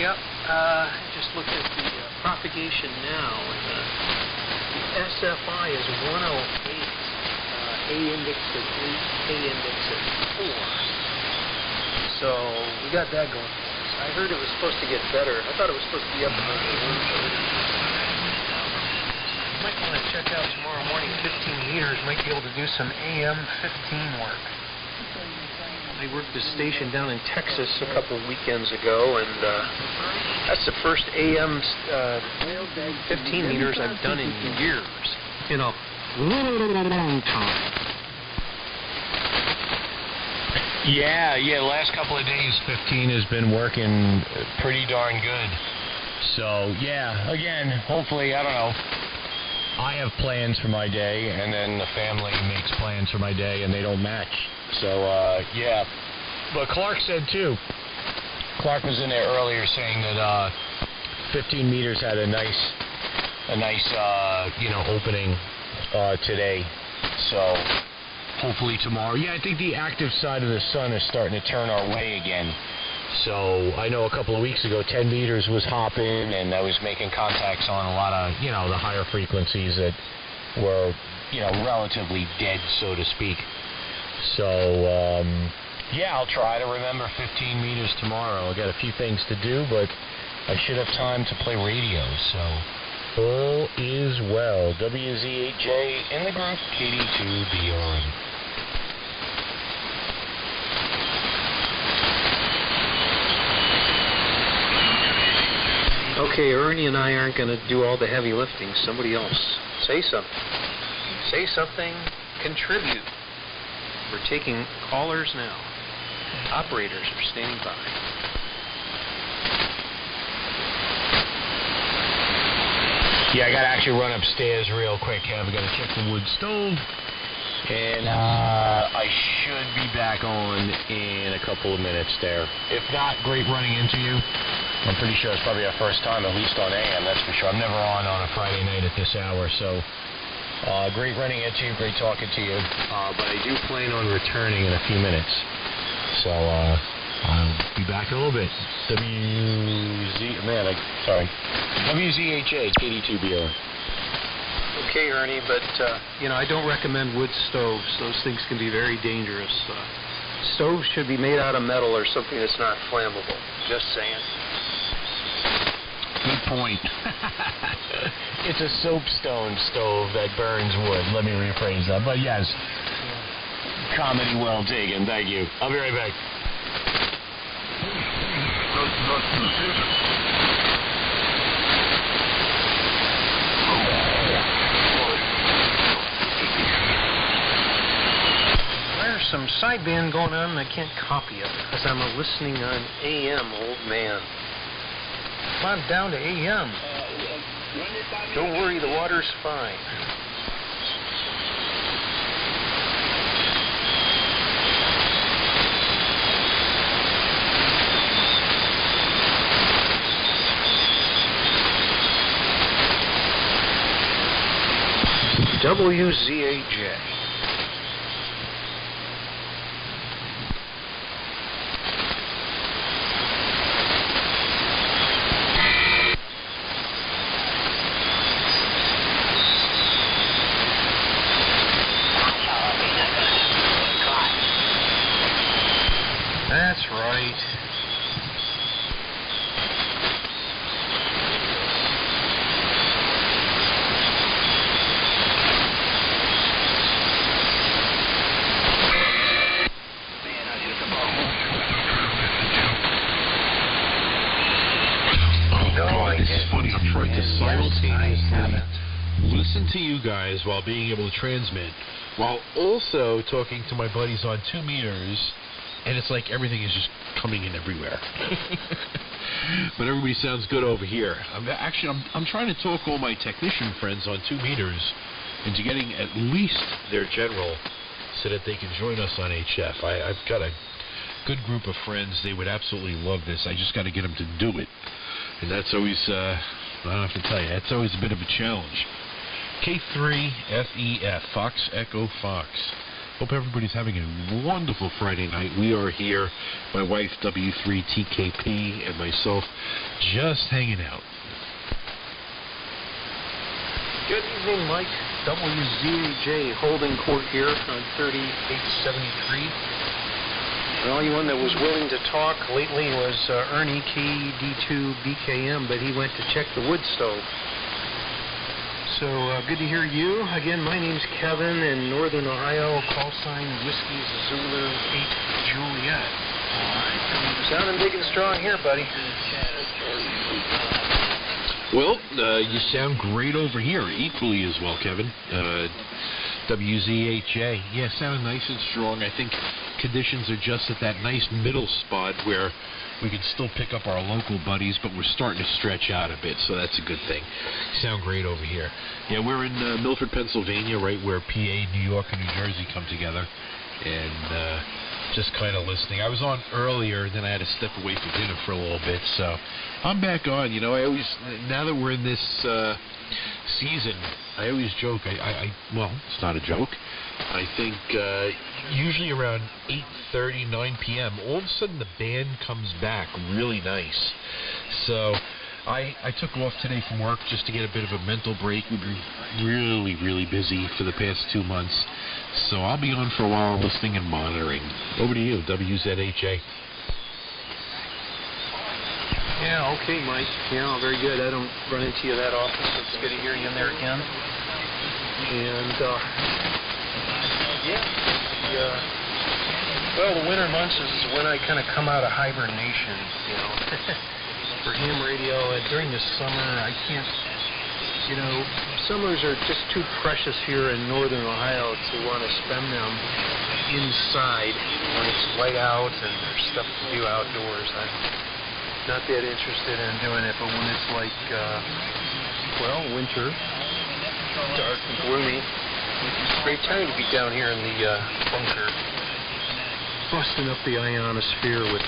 Yep. Just looked at the propagation now, and the SFI is 108. A index at 8, A index at 4. So we got that going for us. I heard it was supposed to get better. I thought it was supposed to be up in the 130s. Might want to check out tomorrow morning. 15 meters might be able to do some AM 15 work. I worked the station down in Texas a couple weekends ago, and that's the first AM 15 meters I've done in years. Long time. Yeah, last couple of days, 15 has been working pretty darn good. So, yeah, again, hopefully, I don't know, I have plans for my day, and then the family makes plans for my day, and they don't match. So, yeah. But Clark said, too, Clark was in there earlier saying that 15 meters had a nice opening today. So, hopefully tomorrow. Yeah, I think the active side of the sun is starting to turn our way again. So, I know a couple of weeks ago, 10 meters was hopping, and I was making contacts on a lot of, the higher frequencies that were, relatively dead, so to speak. So, yeah, I'll try to remember 15 meters tomorrow. I got a few things to do, but I should have time to play radio, so all is well. WZHJ in the group, KD2BRN. Okay, Ernie and I aren't going to do all the heavy lifting. Somebody else. Say something. Say something. Contribute. We're taking callers now. Operators are standing by. Yeah, I got to actually run upstairs real quick. I've got to check the wood stove. And I should be back on in a couple of minutes there. If not, great running into you. I'm pretty sure it's probably our first time, at least on AM, that's for sure. I'm never on a Friday night at this hour, so great running into you, great talking to you. But I do plan on returning in a few minutes. So I'll be back in a little bit. WZHA, KD2BR. Okay, Ernie, but, I don't recommend wood stoves. Those things can be very dangerous. Stoves should be made out of metal or something that's not flammable. Just saying. Good point. It's a soapstone stove that burns wood. Let me rephrase that. But yes, comedy well taken. Thank you. I'll be right back. There's some sideband going on, and I can't copy it because I'm listening on AM, old man. Come on down to AM. Don't worry, the water's fine. WZAJ. That's right. simultaneously listen to you guys while being able to transmit, while also talking to my buddies on 2 meters, and it's like everything is just coming in everywhere. But everybody sounds good over here. I'm trying to talk all my technician friends on 2 meters into getting at least their general so that they can join us on HF. I've got a good group of friends. They would absolutely love this. I just got to get them to do it. And that's always, I don't have to tell you, that's always a bit of a challenge. K3FEF, Fox Echo Fox. Hope everybody's having a wonderful Friday night. We are here, my wife W3TKP and myself, just hanging out. Good evening, Mike. WZAJ holding court here on 3873. The only one that was willing to talk lately was Ernie KD2BKM, but he went to check the wood stove. So good to hear you. Again, my name's Kevin in Northern Ohio. Call sign Whiskey Zulu 8 Juliet. Sounding big and strong here, buddy. Well, you sound great over here, equally as well, Kevin. WZHA. Yeah, sounding nice and strong. I think conditions are just at that nice middle spot where we can still pick up our local buddies, but we're starting to stretch out a bit, so that's a good thing. Sound great over here. Yeah, we're in Milford, Pennsylvania, right where PA, New York, and New Jersey come together, and just kind of listening. I was on earlier, then I had to step away for dinner for a little bit, so I'm back on. You know, I always, now that we're in this season, I always joke, well, it's not a joke. I think usually around 8:30, 9 p.m., all of a sudden the band comes back really nice. So I took off today from work just to get a bit of a mental break. We've been really, really busy for the past 2 months. So I'll be on for a while listening and monitoring. Over to you, WZHA. Yeah, okay, Mike. Yeah, very good. I don't run into you that often, so it's good to hear you in there again. And, well, the winter months is when I kind of come out of hibernation, you know, for ham radio. During the summer, I can't, you know, summers are just too precious here in northern Ohio to want to spend them inside when it's light out and there's stuff to do outdoors. I'm not that interested in doing it, but when it's like, well, winter, dark and gloomy, it's a great time to be down here in the bunker, busting up the ionosphere with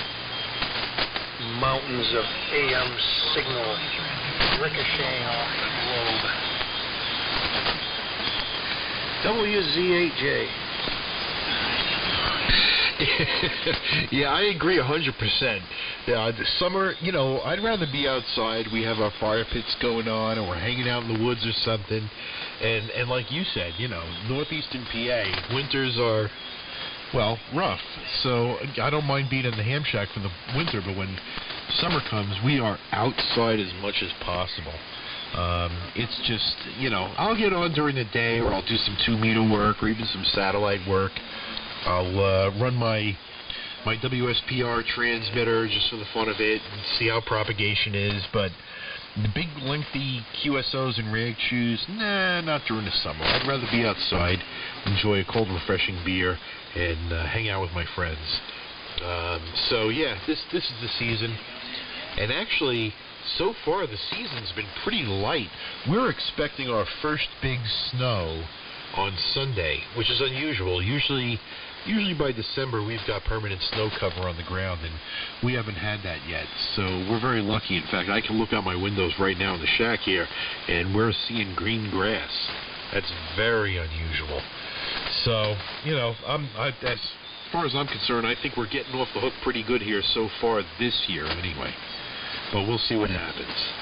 mountains of AM signal ricocheting off the globe. WZAJ. Yeah, I agree 100%. The summer, you know, I'd rather be outside. We have our fire pits going on, or we're hanging out in the woods or something. And like you said, you know, northeastern PA, winters are, well, rough. So I don't mind being in the ham shack for the winter, but when summer comes, we are outside as much as possible. It's just, you know, I'll get on during the day, or I'll do some 2-meter work, or even some satellite work. I'll run my WSPR transmitter just for the fun of it and see how propagation is, but the big lengthy QSOs and rag chews, nah, not during the summer. I'd rather be outside, enjoy a cold, refreshing beer, and hang out with my friends. So yeah, this is the season, and actually, so far the season's been pretty light. We're expecting our first big snow on Sunday, which is unusual. Usually by December we've got permanent snow cover on the ground, and we haven't had that yet. So we're very lucky. In fact, I can look out my windows right now in the shack here, and we're seeing green grass. That's very unusual. So, you know, as far as I'm concerned, I think we're getting off the hook pretty good here so far this year anyway. But we'll see what happens.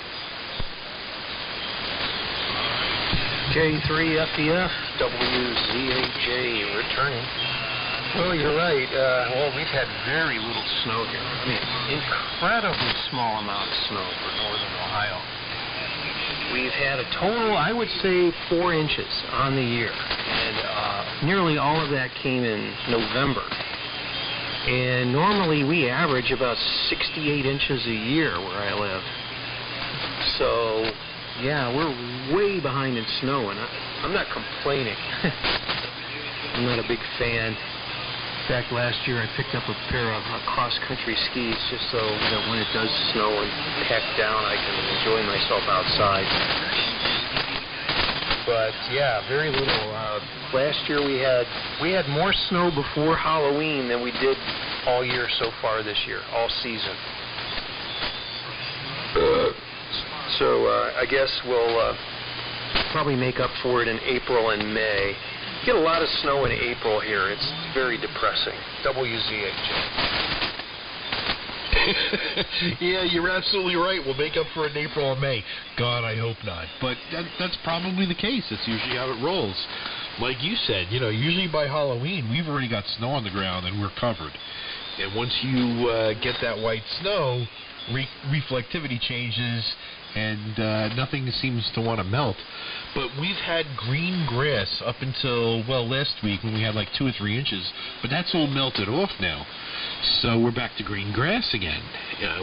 K3FEF, WZAJ returning. Well, you're right. Well, we've had very little snow here. I mean, incredibly small amount of snow for northern Ohio. We've had a total, I would say, 4 inches on the year. And nearly all of that came in November. And normally we average about 68 inches a year where I live. So Yeah, we're way behind in snow, and I'm not complaining. I'm not a big fan. In fact, last year I picked up a pair of cross-country skis just so that when it does snow and pack down, I can enjoy myself outside. But yeah, very little. Last year we had more snow before Halloween than we did all year so far this year, all season. So I guess we'll probably make up for it in April and May. Get a lot of snow in April here. It's very depressing. WZHJ. Yeah, you're absolutely right. We'll make up for it in April or May. God, I hope not. But that's probably the case. That's usually how it rolls. Like you said, usually by Halloween, we've already got snow on the ground and we're covered. And once you get that white snow, reflectivity changes and nothing seems to want to melt. But we've had green grass up until, last week when we had like 2 or 3 inches, but that's all melted off now. So we're back to green grass again.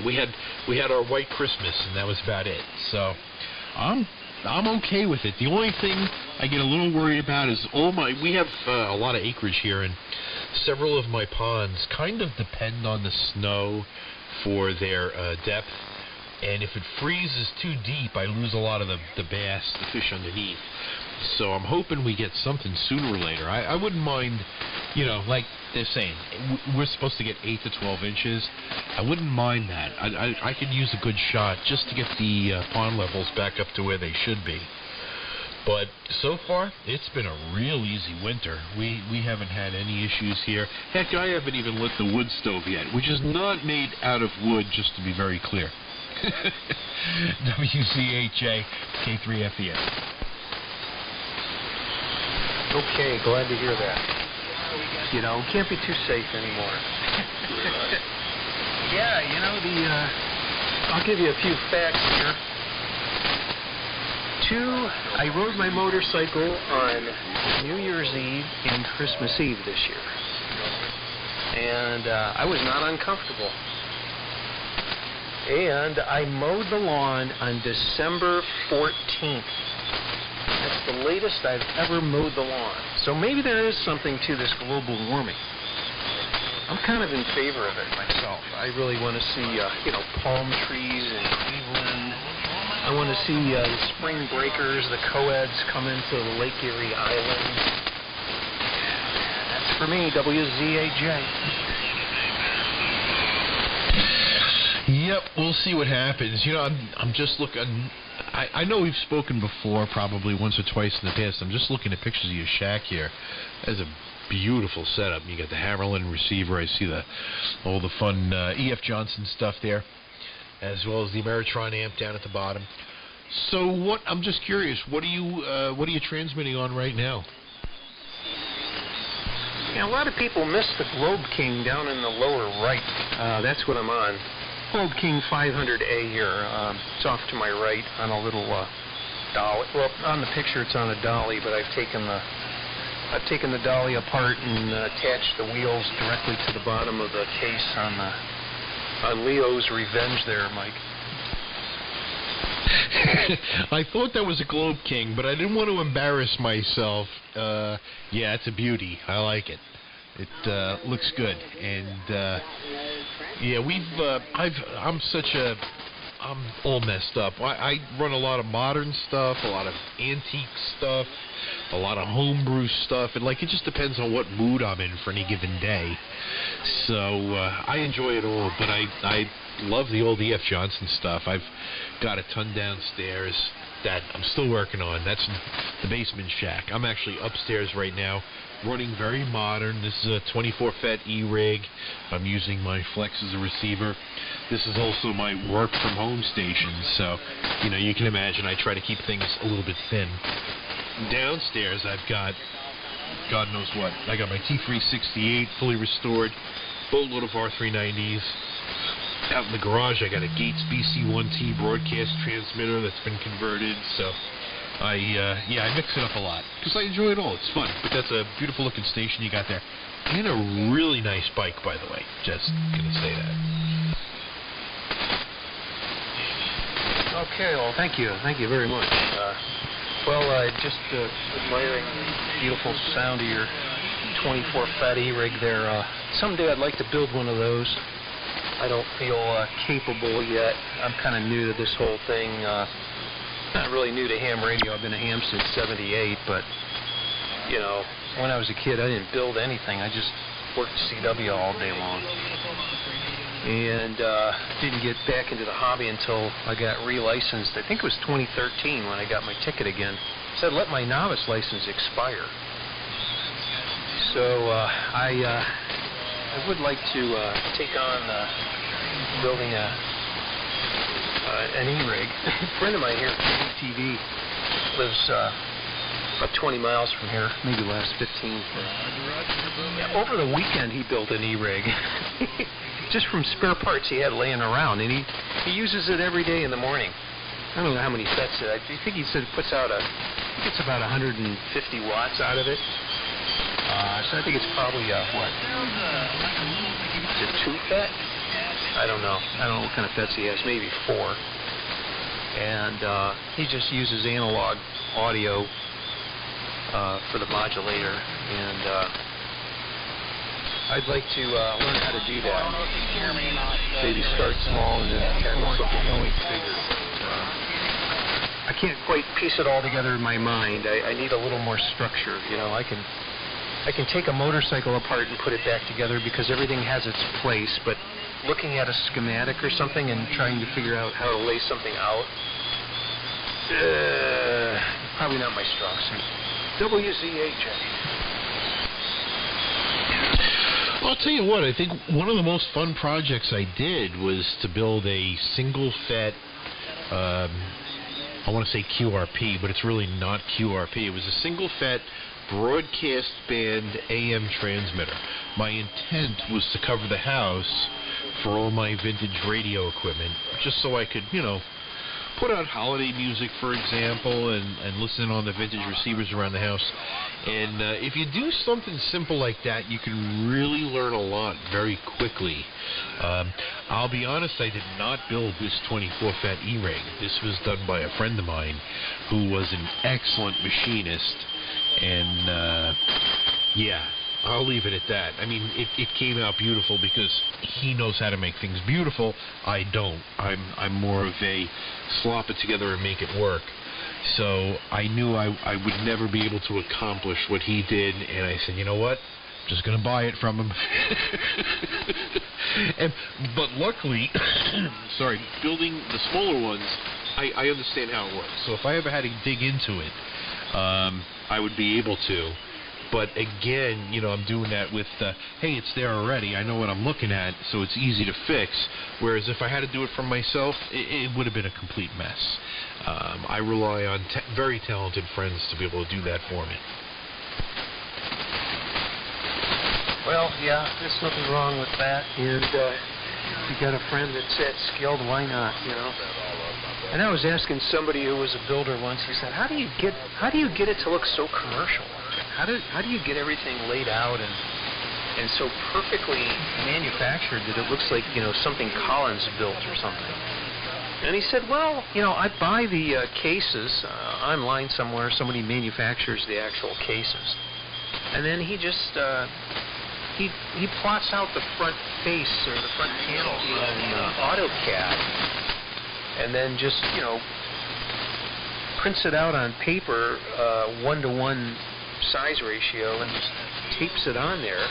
We had our white Christmas and that was about it. So I'm okay with it. The only thing I get a little worried about is we have a lot of acreage here, and several of my ponds kind of depend on the snow for their depth. And if it freezes too deep, I lose a lot of the bass, the fish underneath. So I'm hoping we get something sooner or later. I wouldn't mind, like they're saying, we're supposed to get 8 to 12 inches. I wouldn't mind that. I could use a good shot just to get the pond levels back up to where they should be. But so far, it's been a real easy winter. We haven't had any issues here. Heck, I haven't even lit the wood stove yet, which is not made out of wood, just to be very clear. WCHA K3FES. Okay, glad to hear that. Can't be too safe anymore. Yeah, I'll give you a few facts here. I rode my motorcycle on New Year's Eve and Christmas Eve this year. And I was not uncomfortable. And I mowed the lawn on December 14th. That's the latest I've ever mowed the lawn. So maybe there is something to this global warming. I'm kind of in favor of it myself. I really want to see, palm trees in Cleveland. I want to see the spring breakers, the co-eds come into the Lake Erie Island. That's for me, WZAJ. Yep, we'll see what happens. I'm just looking. I know we've spoken before, probably once or twice in the past. I'm just looking at pictures of your shack here. That's a beautiful setup. You got the Harlan receiver. I see all the fun E.F. Johnson stuff there, as well as the Ameritron amp down at the bottom. So I'm just curious. What are you transmitting on right now? Yeah, a lot of people miss the Globe King down in the lower right. That's what I'm on. Globe King 500A here. It's off to my right on a little dolly. Well, on the picture it's on a dolly, but I've taken the dolly apart and attached the wheels directly to the bottom of the case on Leo's Revenge there, Mike. I thought that was a Globe King, but I didn't want to embarrass myself. Yeah, it's a beauty. I like it. It looks good, and yeah, I'm all messed up. I run a lot of modern stuff, a lot of antique stuff, a lot of homebrew stuff, and it just depends on what mood I'm in for any given day. So I enjoy it all, but I love the old E.F. Johnson stuff. I've got a ton downstairs that I'm still working on. That's the basement shack. I'm actually upstairs right now, running very modern. This is a 24 FET E-rig. I'm using my Flex as a receiver. This is also my work from home station, so you can imagine I try to keep things a little bit thin. Downstairs I've got God knows what. I got my T368 fully restored, boatload of R390s. Out in the garage I got a Gates BC1T broadcast transmitter that's been converted, so I mix it up a lot because I enjoy it all. It's fun. But that's a beautiful looking station you got there, and a really nice bike, by the way. Just gonna say that. Okay, well, thank you very much. Just admiring the beautiful sound of your 24 fat E-rig there. Someday I'd like to build one of those. I don't feel capable yet. I'm kind of new to this whole thing. Not really new to ham radio. I've been a ham since '78, but you know, when I was a kid, I didn't build anything. I just worked CW all day long, and didn't get back into the hobby until I got relicensed. I think it was 2013 when I got my ticket again. It said let my novice license expire. So I would like to take on building an E-rig. A friend of mine here from TV lives about 20 miles from here, maybe last 15. Yeah, over the weekend he built an E-rig. Just from spare parts he had laying around, and he uses it every day in the morning. I don't know how many sets I think he said it puts out it's about 150 watts out of it. So I think it's probably what? Is it 2 FET? I don't know. I don't know what kind of FETs he has. Maybe 4. And he just uses analog audio for the modulator, and I'd like to learn how to do that. Maybe start small and then tackle something going bigger. I can't quite piece it all together in my mind. I need a little more structure. You know, I can take a motorcycle apart and put it back together because everything has its place, but looking at a schematic or something and trying to figure out how to lay something out, probably not my strong suit. WZHA. Well, I'll tell you what, I think one of the most fun projects I did was to build a single FET, I want to say QRP, but it's really not QRP. It was a single FET broadcast band AM transmitter. My intent was to cover the house for all my vintage radio equipment, just so I could, you know, put out holiday music, for example, and listen on the vintage receivers around the house. And if you do something simple like that, you can really learn a lot very quickly. I'll be honest, I did not build this 24 FET E-rig. This was done by a friend of mine who was an excellent machinist. And yeah, I'll leave it at that. I mean, it came out beautiful because he knows how to make things beautiful. I don't. I'm more of a slop it together and make it work. So I knew I would never be able to accomplish what he did, and I said, you know what? I'm just going to buy it from him. But luckily, sorry, building the smaller ones, I understand how it works. So if I ever had to dig into it, I would be able to. But again, you know, I'm doing that with, hey, it's there already. I know what I'm looking at, so it's easy to fix. Whereas if I had to do it for myself, it would have been a complete mess. I rely on very talented friends to be able to do that for me. Well, yeah, there's nothing wrong with that. And if you got a friend that's that skilled, why not, you know? And I was asking somebody who was a builder once, he said, how do you get it to look so commercial? How do you get everything laid out and so perfectly manufactured that it looks like, you know, something Collins built or something? And he said, well, you know, I buy the cases online somewhere. Somebody manufactures the actual cases. And then he just, he plots out the front face or the front panel in AutoCAD. And then just, you know, prints it out on paper, 1-to-1 size ratio, and just tapes it on there,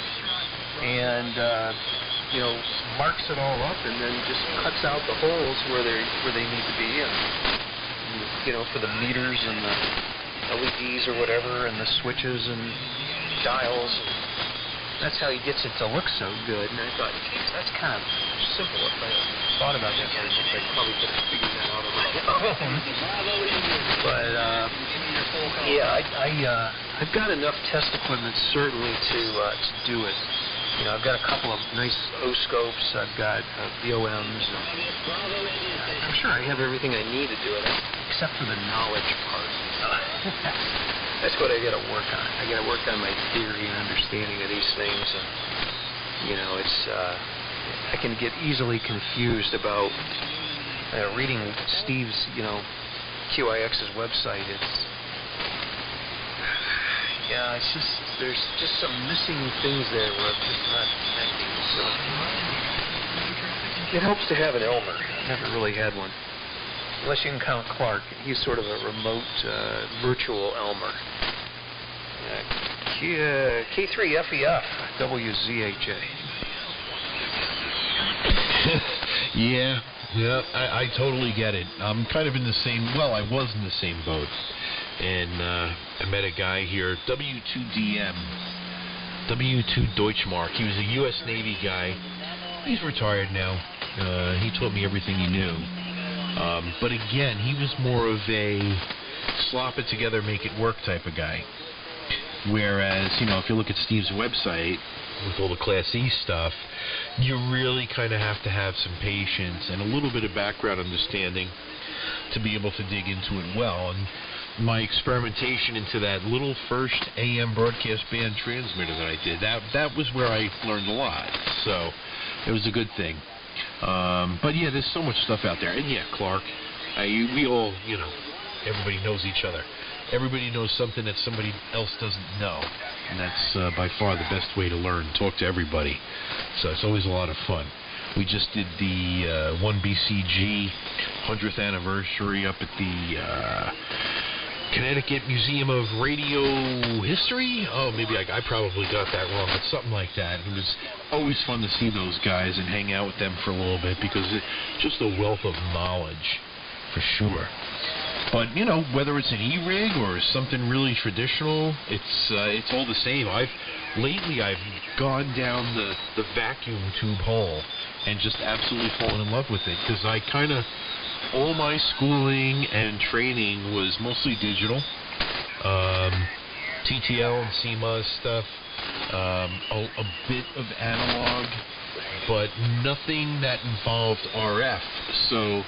and you know, marks it all up, and then just cuts out the holes where they need to be, and you know, for the meters and the LEDs or whatever, and the switches and dials. And that's how he gets it to look so good. And I thought, geez, that's kind of simple. If I thought about that very much, I probably could have figured that out on my own. But yeah, I've got enough test equipment certainly to do it. You know, I've got a couple of nice O-scopes. I've got VOMs. I'm sure I have everything I need to do it, except for the knowledge part. That's what I got to work on. I got to work on my theory and understanding of these things, and you know, it's I can get easily confused about reading Steve's, QIX's website, it's just, there's just some missing things there where I'm just not connecting. So it helps to have an Elmer. I've never really had one. Unless you can count Clark. He's sort of a remote, virtual Elmer. K3FEF, WZHA. Yeah, I totally get it. I'm kind of in the same, I was in the same boat. And I met a guy here, W2DM, W2 Deutschmark. He was a U.S. Navy guy. He's retired now. He taught me everything he knew. But again, he was more of a slop it together, make it work type of guy. Whereas, if you look at Steve's website with all the Class E stuff, you really kind of have to have some patience and a little bit of background understanding to be able to dig into it well. And my experimentation into that little first AM broadcast band transmitter that I did, that was where I learned a lot. So it was a good thing. But yeah, there's so much stuff out there. And yeah, Clark, we all, everybody knows each other. Everybody knows something that somebody else doesn't know. And that's by far the best way to learn. Talk to everybody. So it's always a lot of fun. We just did the 1BCG 100th anniversary up at the Connecticut Museum of Radio History. Oh, maybe I probably got that wrong, but something like that. It was always fun to see those guys and hang out with them for a little bit because it's just a wealth of knowledge, for sure. But, whether it's an E-rig or something really traditional, it's all the same. Lately I've gone down the vacuum tube hole and just absolutely fallen in love with it because all my schooling and training was mostly digital. TTL and CMOS stuff, a bit of analog, but nothing that involved RF. So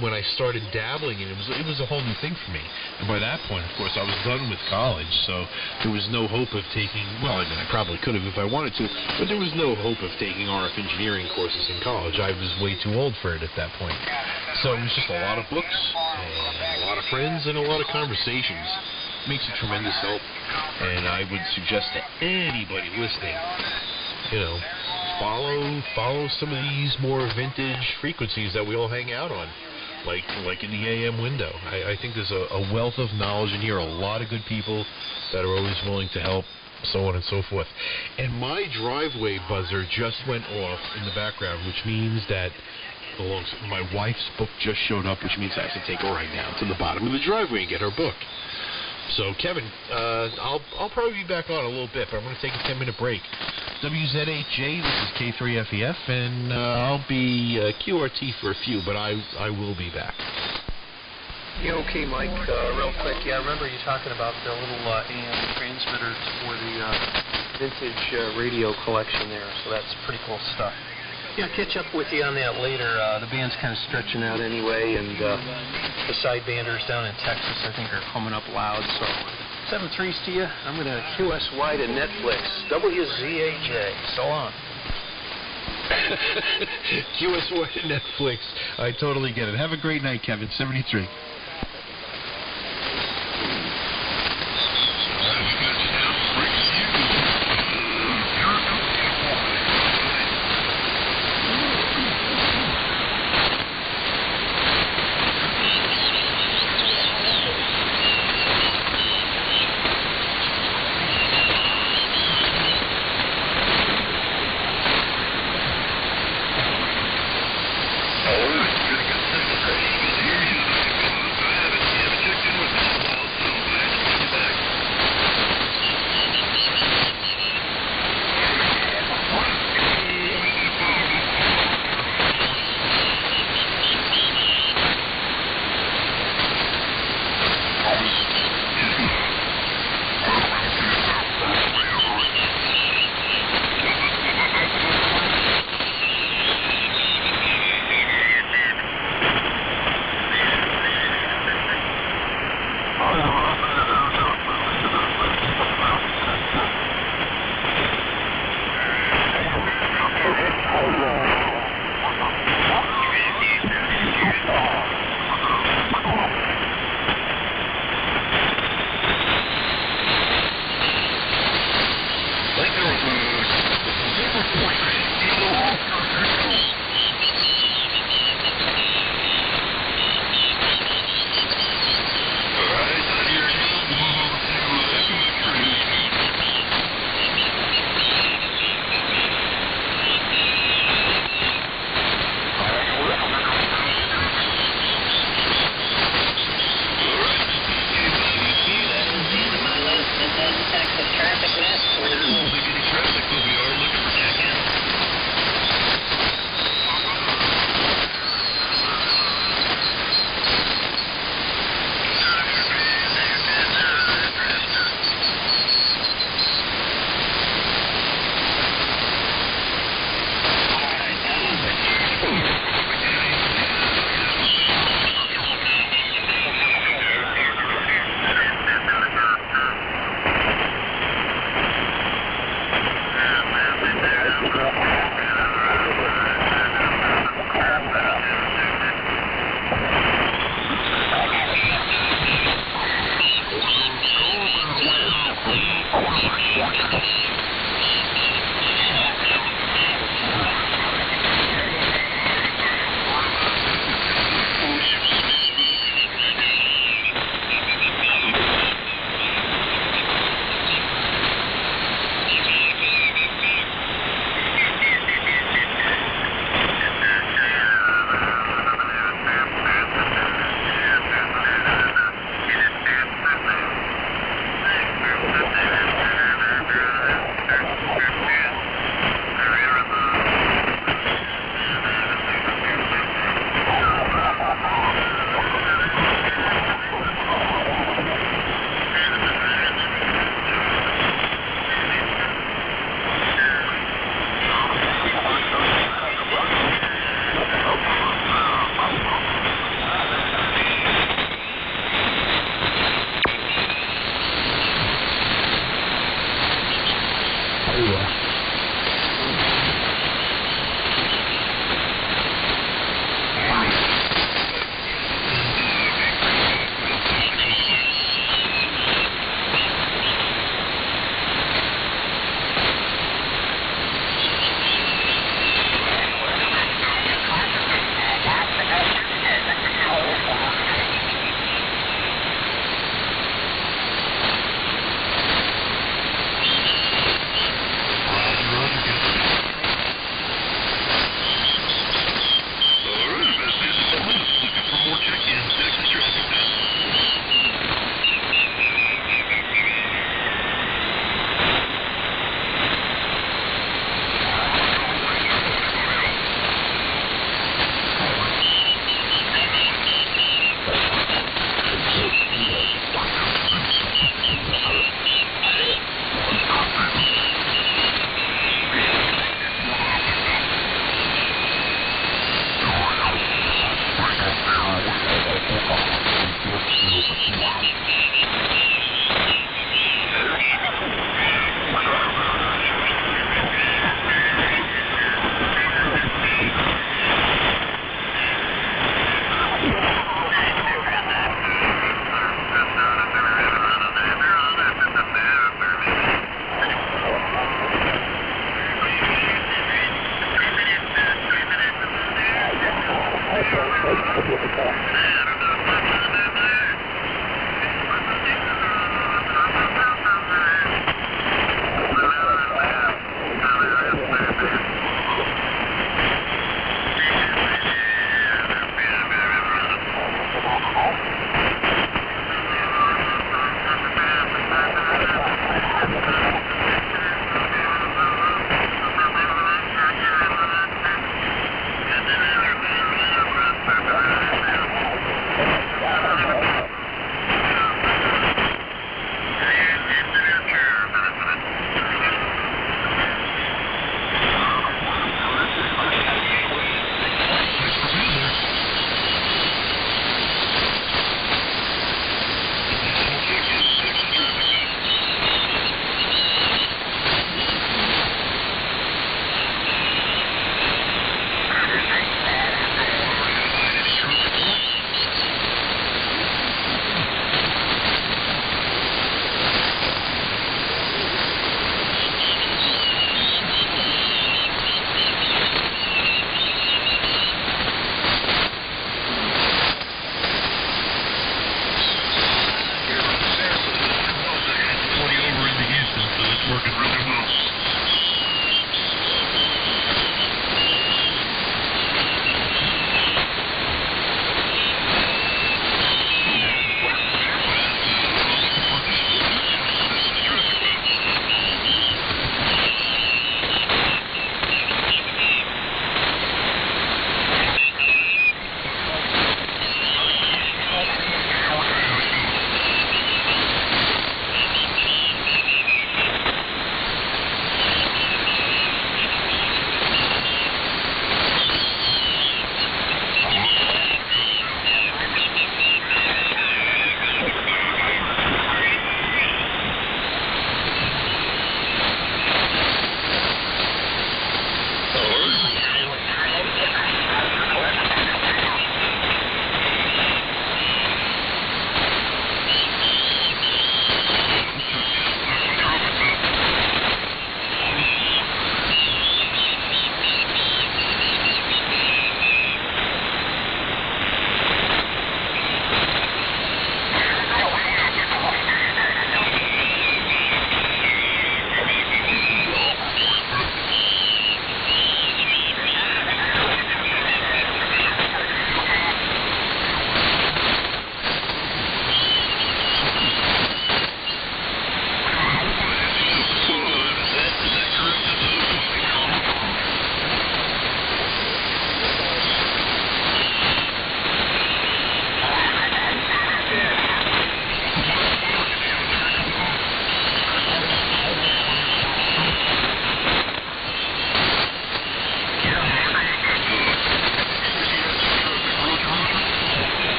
when I started dabbling in it, it was a whole new thing for me. And by that point, of course, I was done with college, so there was no hope of taking, I probably could have if I wanted to, but there was no hope of taking RF engineering courses in college. I was way too old for it at that point. So it was just a lot of books, and a lot of friends, and a lot of conversations. It makes a tremendous help, and I would suggest to anybody listening, follow some of these more vintage frequencies that we all hang out on, like in the AM window. I think there's a wealth of knowledge in here, a lot of good people that are always willing to help, so on and so forth. And my driveway buzzer just went off in the background, which means that my wife's book just showed up, which means I have to take her right now to the bottom of the driveway and get her book. So, Kevin, I'll probably be back on a little bit, but I'm going to take a 10-minute break. WZ8J, this is K3FEF, and I'll be QRT for a few, but I will be back. Yeah, okay, Mike, real quick. Yeah, I remember you talking about the little AM transmitters for the vintage radio collection there, so that's pretty cool stuff. Yeah, I'll catch up with you on that later. The band's kind of stretching out anyway, and the sidebanders down in Texas, I think, are coming up loud. So 7-3s to you. I'm going to QSY to Netflix. WZAJ. So long. QSY to Netflix. I totally get it. Have a great night, Kevin. 73.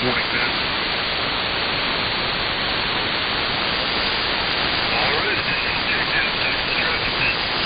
like that. All right, additional check out. That's the traffic then.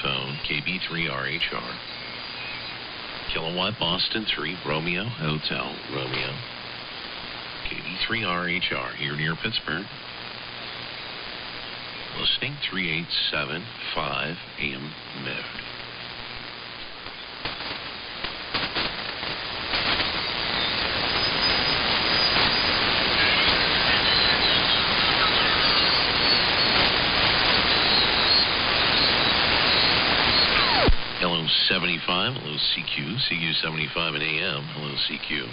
phone, KB3RHR. Kilowatt Boston 3, Romeo, Hotel, Romeo. KB3RHR, here near Pittsburgh. Listening 3875 AM mode. Hello 75, hello CQ, CQ 75 and AM, hello CQ.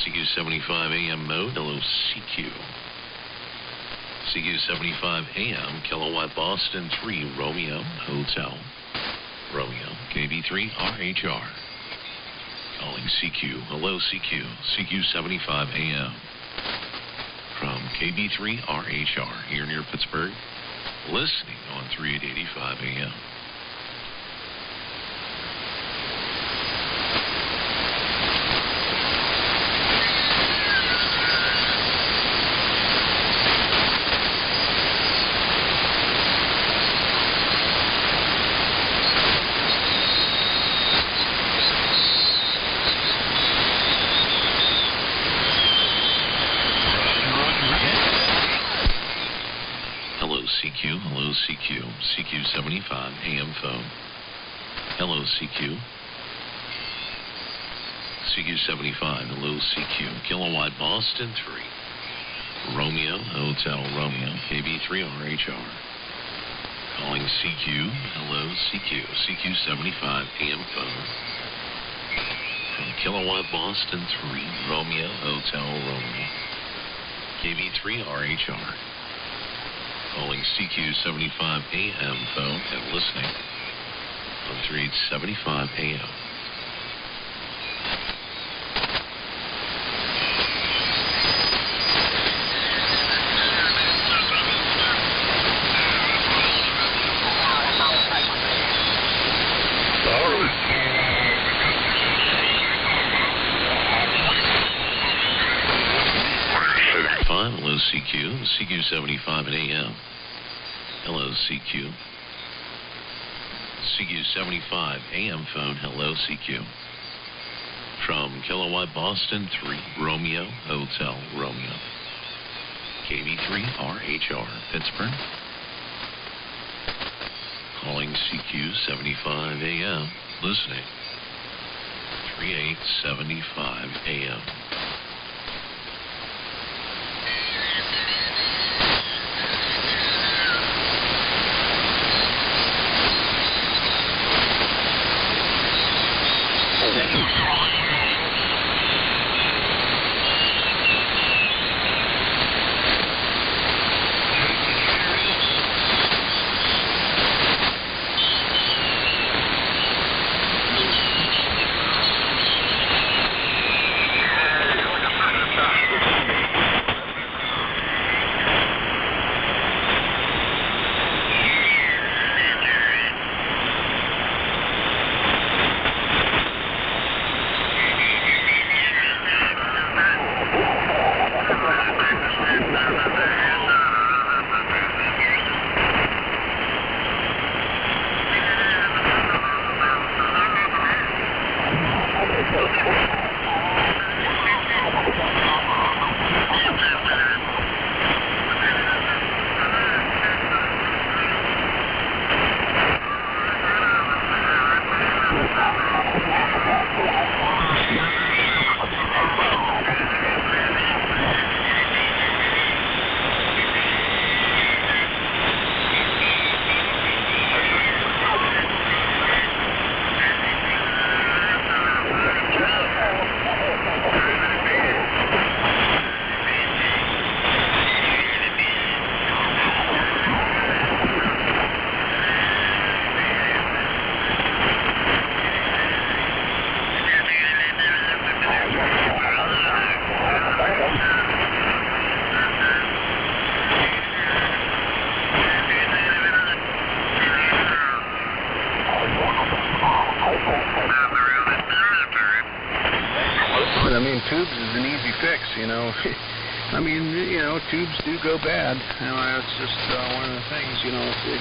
CQ 75 AM mode, hello CQ. CQ 75 AM, Kilowatt Boston 3, Romeo, Hotel, Romeo, KB3 RHR. Calling CQ, hello CQ, CQ 75 AM. From KB3 RHR, here near Pittsburgh, listening on 3885 AM. CQ, hello CQ, CQ 75 AM phone. Hello CQ. CQ 75, hello CQ, Kilowatt Boston 3, Romeo, Hotel Romeo, KB3RHR. Calling CQ, hello CQ, CQ 75 AM phone. From Kilowatt Boston 3, Romeo, Hotel Romeo, KB3RHR. Calling CQ 75 AM phone and listening on 3875 AM. Hello CQ, CQ 75 and AM. Hello CQ. CQ 75 AM phone, hello CQ. From Kilowatt Boston 3, Romeo, Hotel Romeo. KB3 RHR, Pittsburgh. Calling CQ 75 AM, listening 3875 AM. I mean, tubes is an easy fix, you know. I mean, you know, tubes do go bad. You know, it's just one of the things, you know, if it